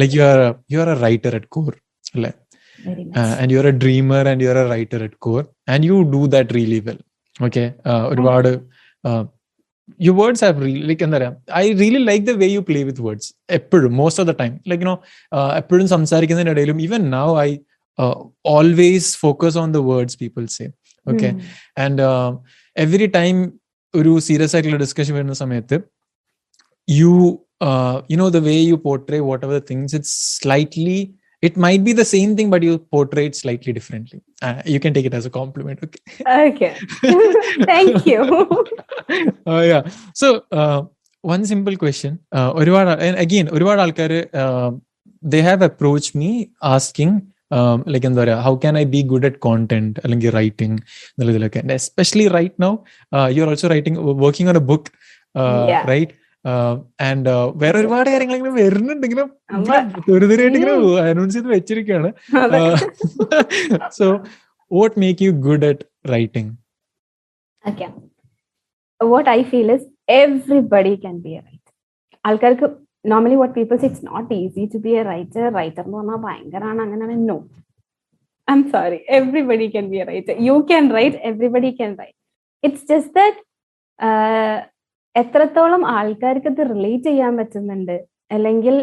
Like you're a writer at core. Like, very much. And you're a dreamer and you're a writer at core, and you do that really well. Okay. Your words have really, like, I really like the way you play with words. Most of the time, like, you know, even now I always focus on the words people say. Okay. And every time ഒരു serious ആയിട്ടുള്ള discussion വരുന്ന സമയത്ത് you know, the way you portray whatever the things, it's slightly, it might be the same thing, but you portray it slightly differently. You can take it as a compliment. Okay. Okay. Thank you. Yeah. So one simple question. And again, ഒരുപാട് ആൾക്കാർ they have approached me asking like എന്താ പറയാ, how can I be good at content അല്ലെങ്കിൽ writing എന്നുള്ളതിലൊക്കെ. And especially right now, you're also working on a book, Yeah. right? And വേറെ ഒരുപാട് കാര്യങ്ങൾ ഇങ്ങനെ വരുന്നുണ്ട്, ഇങ്ങനെ ദുരിതരായിട്ട് ഇങ്ങനെ അനൗൺസ് ചെയ്ത് വെച്ചിരിക്കുകയാണ്. So what make you good at writing? Okay. What I feel is everybody can be a writer. ആൾക്കാർക്ക് normally what people say, it's not easy to be a writer. Writer എന്ന് പറഞ്ഞാൽ ഭയങ്കരമാണ് അങ്ങനെയാണ്. No, I'm sorry. Everybody can be a writer. You can write. Everybody can write. It's just that എത്രത്തോളം ആൾക്കാർക്ക് ഇത് relate ചെയ്യാൻ പറ്റുന്നുണ്ട്, അല്ലെങ്കിൽ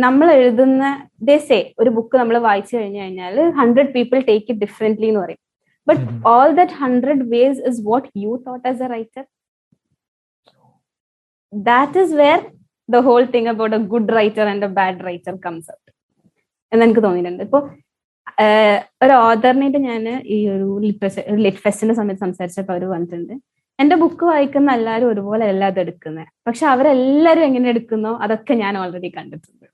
നമ്മൾ എഴുതുന്ന they say ഒരു ബുക്ക് നമ്മൾ വായിച്ചു കഴിഞ്ഞു കഴിഞ്ഞാൽ 100 people take it differently എന്ന് പറയും. But all that 100 ways is what you thought as a writer. That is where the whole thing about a good writer and a bad writer comes out. എന്ന് എനിക്ക് തോന്നിയിട്ടുണ്ട്. ഇപ്പൊ ഒരു ഓഥറിനായിട്ട് ഞാൻ ഈ ഒരു ലിറ്റ് ഫെസ്റ്റിന്റെ സമയത്ത് സംസാരിച്ചപ്പോൾ അവർ പറഞ്ഞിട്ടുണ്ട്, എന്റെ ബുക്ക് വായിക്കുന്ന എല്ലാവരും ഒരുപോലെ അല്ല അത് എടുക്കുന്നത്, പക്ഷെ അവരെല്ലാരും എങ്ങനെ എടുക്കുന്നോ അതൊക്കെ ഞാൻ ഓൾറെഡി കണ്ടിട്ടുണ്ട്.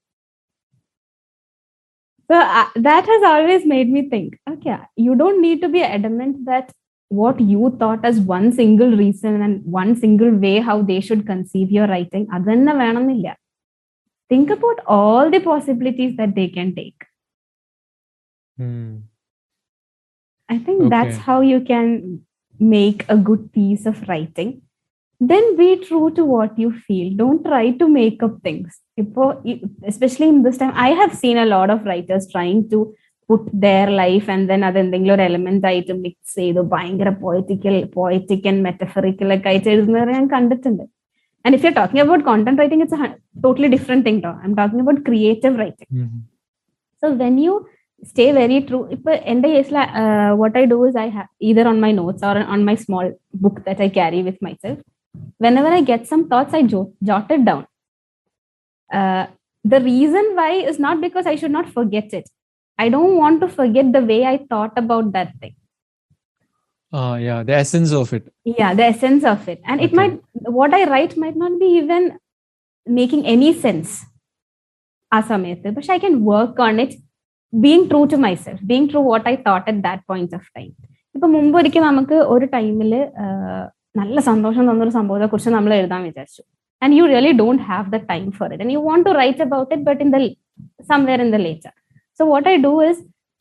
So that has always made me think, okay, you don't need to be adamant that what you thought as one single reason and one single way how they should conceive your writing, adanna venamilla. Think about all the possibilities that they can take. I think that's how you can make a good piece of writing. Then be true to what you feel. Don't try to make up things. Especially in this time, I have seen a lot of writers trying to put their life and then അതെന്തെങ്കിലും ഒരു element ആയിട്ട് mix ചെയ്ത് ഭയങ്കര poetic and metaphorical ഒക്കെ ആയിട്ട് എഴുതുന്നവരെ ഞാൻ കണ്ടിട്ടുണ്ട്. And if you're talking about content writing, it's a totally different thing. I'm talking about creative writing. So when you stay very true, in the case, what I do is I have either on my notes or on my small book that I carry with myself. Whenever I get some thoughts, I jot it down. The reason why is not because I should not forget it. I don't want to forget the way I thought about that thing. Yeah, the essence of it. Yeah, the essence of it. And it might, what I write might not be even making any sense. But I can work on it, being true to myself, being true what I thought at that point of time. ഇപ്പൊ മുമ്പ് ഒരിക്കൽ നമുക്ക് ഒരു ടൈമില് നല്ല സന്തോഷം തോന്നുന്ന സംഭവത്തെ കുറിച്ച് നമ്മൾ എഴുതാൻ വിചാരിച്ചു, and you really don't have the time for it and you want to write about it, but somewhere in the later. So what I do is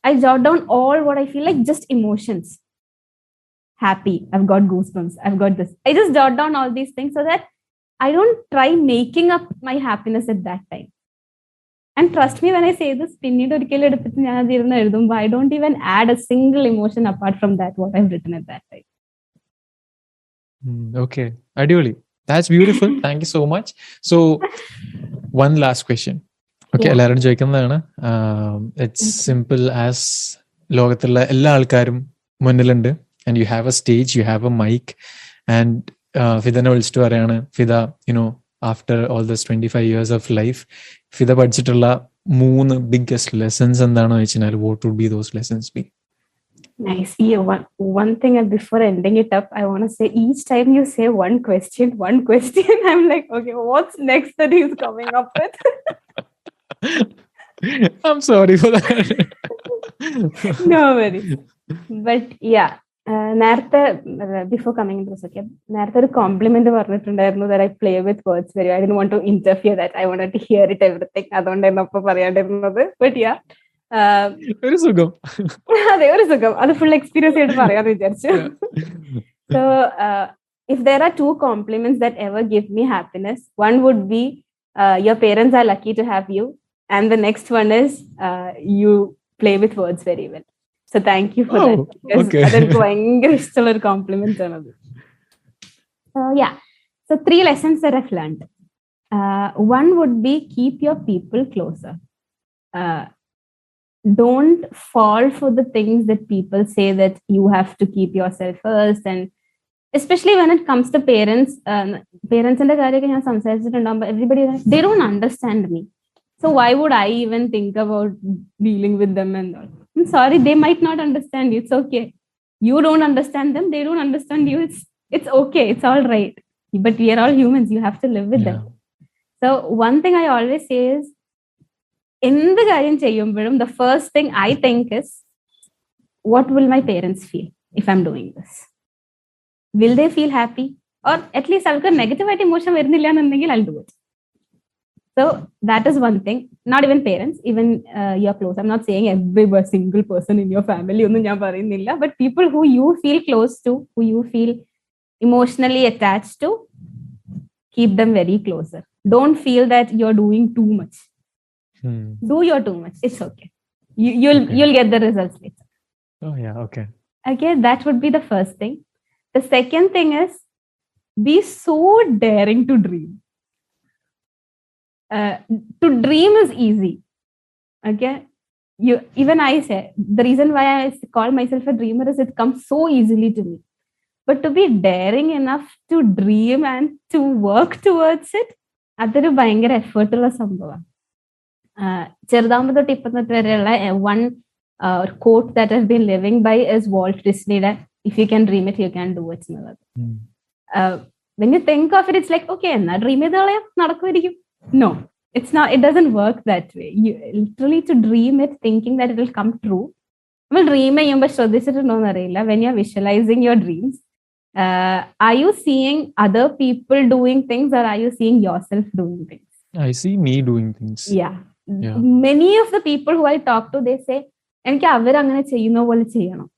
I jot down all what I feel like, just emotions. Happy, I've got goosebumps, I've got this. I just jot down all these things so that I don't try making up my happiness at that time. And trust me when I say this, പിന്നീട് ഒരിക്കലും എടുത്തിട്ട് ഞാൻ അതിരുന്ന് എഴുതുമ്പോൾ I don't even add a single emotion apart from that what I've written at that time. Okay, ideally. That's beautiful. Thank you so much. So, one last question. Okay, എല്ലാവരും ചോദിക്കുന്നതാണ്. It's simple as ലോകത്തുള്ള എല്ലാ ആൾക്കാരും മുന്നിലുണ്ട്, and you have a stage, you have a mic, and ഫിദനെ വിളിച്ചിട്ട് പറയാണ്, Fida, after all this 25 years of life, Fida പഠിച്ചിട്ടുള്ള 3 biggest lessons എന്താണെന്ന് വെച്ചാൽ what would be those lessons be? Nice. Yeah, one thing before ending it up, I want to say, each time you say one question, I'm like, okay, what's next that he's coming up with? I'm sorry for that. No worries. But yeah, നേരത്തെ before coming into this, okay, നേരത്തെ ഒരു complement പറഞ്ഞിട്ടുണ്ടായിരുന്നു that I play with words very. I didn't want to interfere that. I wanted to hear it everything. അതുകൊണ്ടായിരുന്നു അപ്പൊ പറയാണ്ടിരുന്നത്. But yeah. ഒരു സുഖം, അതെ, ഒരു സുഖം, അത് ഫുൾ എക്സ്പീരിയൻസ് ആയിട്ട് പറയാന്ന് വിചാരിച്ചു. So if there are 2 compliments that ever give me happiness, one would be your parents are lucky to have you, and the next one is you play with words very well. So thank you for that. Okay. അതെനിക്ക് ഭയങ്കര ഇഷ്ടമുള്ള ഒരു complement ആണത്. So yeah, so 3 lessons that I've learned. One would be keep your people closer. Don't fall for the things that people say that you have to keep yourself first, and especially when it comes to parents ന്റെ കാര്യമൊക്കെ ഞാൻ സംസാരിച്ചിട്ടുണ്ടാകുമ്പോൾ everybody, they don't understand me, so why would I even think about dealing with them and all? I'm sorry, they might not understand you. It's okay. You don't understand them, they don't understand you. It's okay, it's all right, but we are all humans. You have to live with them. So one thing I always say is, എന്ത് കാര്യം ചെയ്യുമ്പോഴും the first thing I think is, what will my parents feel if I'm doing this? Will they feel happy? Or at least അവർക്ക് നെഗറ്റീവായിട്ട് emotion വരുന്നില്ല എന്നുണ്ടെങ്കിൽ I'll do it. So that is one thing. Not even parents, even your close. I'm not saying every single person in your family ഒന്നും ഞാൻ പറയുന്നില്ല, but people who you feel close to, who you feel emotionally attached to, keep them very closer. Don't feel that you're doing too much. Do your too much. It's okay. You'll get the results later. Oh yeah, okay. Okay, that would be the first thing. The second thing is, be so daring to dream. To dream is easy. Okay, even I say the reason why I call myself a dreamer is it comes so easily to me. But to be daring enough to dream and to work towards it, അതൊരു ഭയങ്കര എഫേർട്ടുള്ള സംഭവമാണ്. ചെറുതാകുമ്പോൾ തൊട്ട് ഇപ്പം തൊട്ട് വരെയുള്ള one quote that has been living by is Walt Disneyയുടെ if you can dream it you can do it എന്നുള്ളത്. When you think of it, it's like, okay, എന്നാ dream ചെയ്ത് കളയാം, നടക്കുമായിരിക്കും. No, it's not. It doesn't work that way. You literally to dream it thinking that it will come true. നമ്മൾ dream ചെയ്യുമ്പോൾ ശ്രദ്ധിച്ചിട്ടുണ്ടോന്ന് അറിയില്ല, when you're visualizing your dreams, are you seeing other people doing things or are you seeing yourself doing things? I see me doing things. Yeah. Many of the people who I talk to, they say, എനിക്ക് അവരങ്ങനെ ചെയ്യുന്ന പോലെ ചെയ്യണം.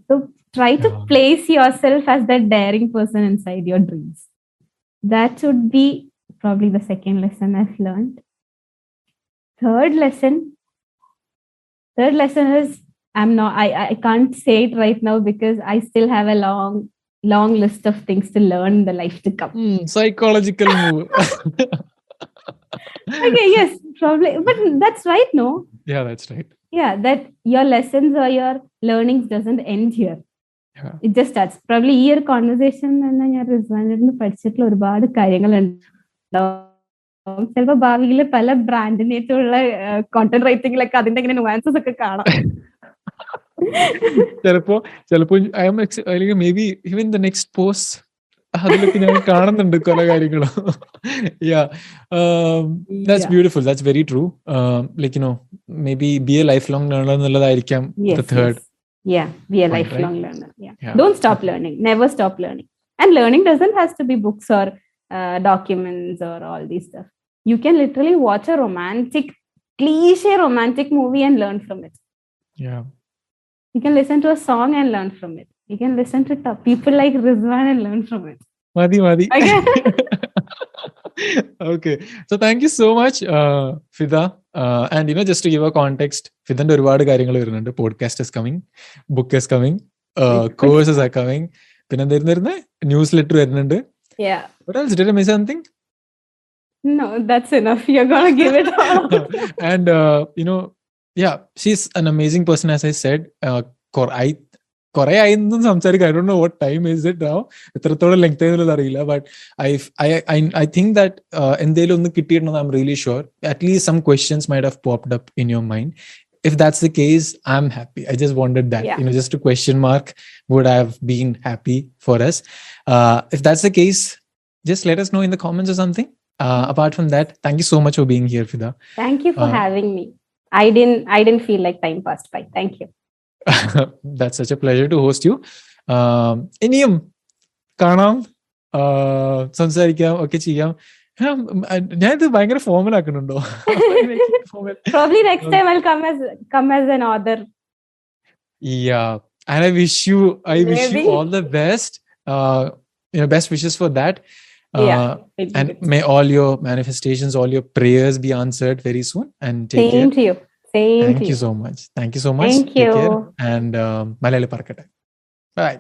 So try to place yourself as that daring person inside your dreams. That should be probably the second lesson I've learned. Third lesson is I can't say it right now because I still have a long list of things to learn in the life to come. Psychological move. Okay, yes, probably. But that's right, no? Yeah, that's right. Yeah, that your lessons or your learnings doesn't end here. Yeah. It just starts. Probably ഈ ഒരു conversation തന്നെ ഞാൻ റിസ്വാനിരുന്ന് പഠിച്ചിട്ടുള്ള ഒരുപാട് കാര്യങ്ങളുണ്ടാവും. ചിലപ്പോൾ ഭാവിയിൽ പല ബ്രാൻഡിനായിട്ടുള്ള content റൈറ്റിംഗിലൊക്കെ അതിന്റെ ഇങ്ങനെ നുവാൻസസ് ഒക്കെ കാണാം. ചിലപ്പോ അല്ലെങ്കിൽ may be even the next post അതിലൊക്കെ ഞാൻ കാണുന്നുണ്ട് പല കാര്യങ്ങളും. That's beautiful. That's very true. Like, maybe be a lifelong learner എന്നുള്ളതായിരിക്കാം the third. Yeah, be a lifelong learner. Yeah. Don't stop learning. Never stop learning. And learning doesn't have to be books or documents or all these stuff. You can literally watch a cliche romantic movie and learn from it. Yeah. You can listen to a song and learn from it. You can listen to people like Rizwan and learn from it. Madi. Okay. Okay. So thank you so much, Fida. And just to give a context, Fidante ഒരുപാട് കാര്യങ്ങൾ വരുന്നുണ്ട്. Podcast is coming, book is coming, courses are coming. പിന്നെ എന്തായിരുന്നു news letter വരുന്നുണ്ട്. Yeah. What else? Did I miss something? No, that's enough. You're gonna give it all. And she's an amazing person, as I said. കുറെ ആയിരുന്നു സംസാരിക്കും. I don't know what time is it now. എത്രത്തോളം length ആയെന്നുള്ളത് അറിയില്ല. But I think that എന്തെങ്കിലും ഒന്ന് കിട്ടിയിട്ടുണ്ടെന്ന് I'm really sure. At least some questions might have popped up in your mind. If that's the case, I'm happy. I just wanted that. Yeah. Just a question mark would have been happy for us. If that's the case, just let us know in the comments or something. Apart from that, thank you so much for being here, Fida. Thank you for having me. I didn't feel like time passed by. Thank you. That's such a pleasure to host you. ഇനിയും കാണാം, സംസാരിക്കാം, ഒക്കെ ചെയ്യാം. ഞാൻ ഇത് ഭയങ്കര formal ആക്കുന്നുണ്ടോ? Probably next time I'll come as an author. Yeah, and I wish you all the best. Best wishes for that. And may all your manifestations, all your prayers be answered very soon. And take care. Same to you. Thank you so much. Thank you so much. Thank you. Take care. And Malayalam Parkata. Bye.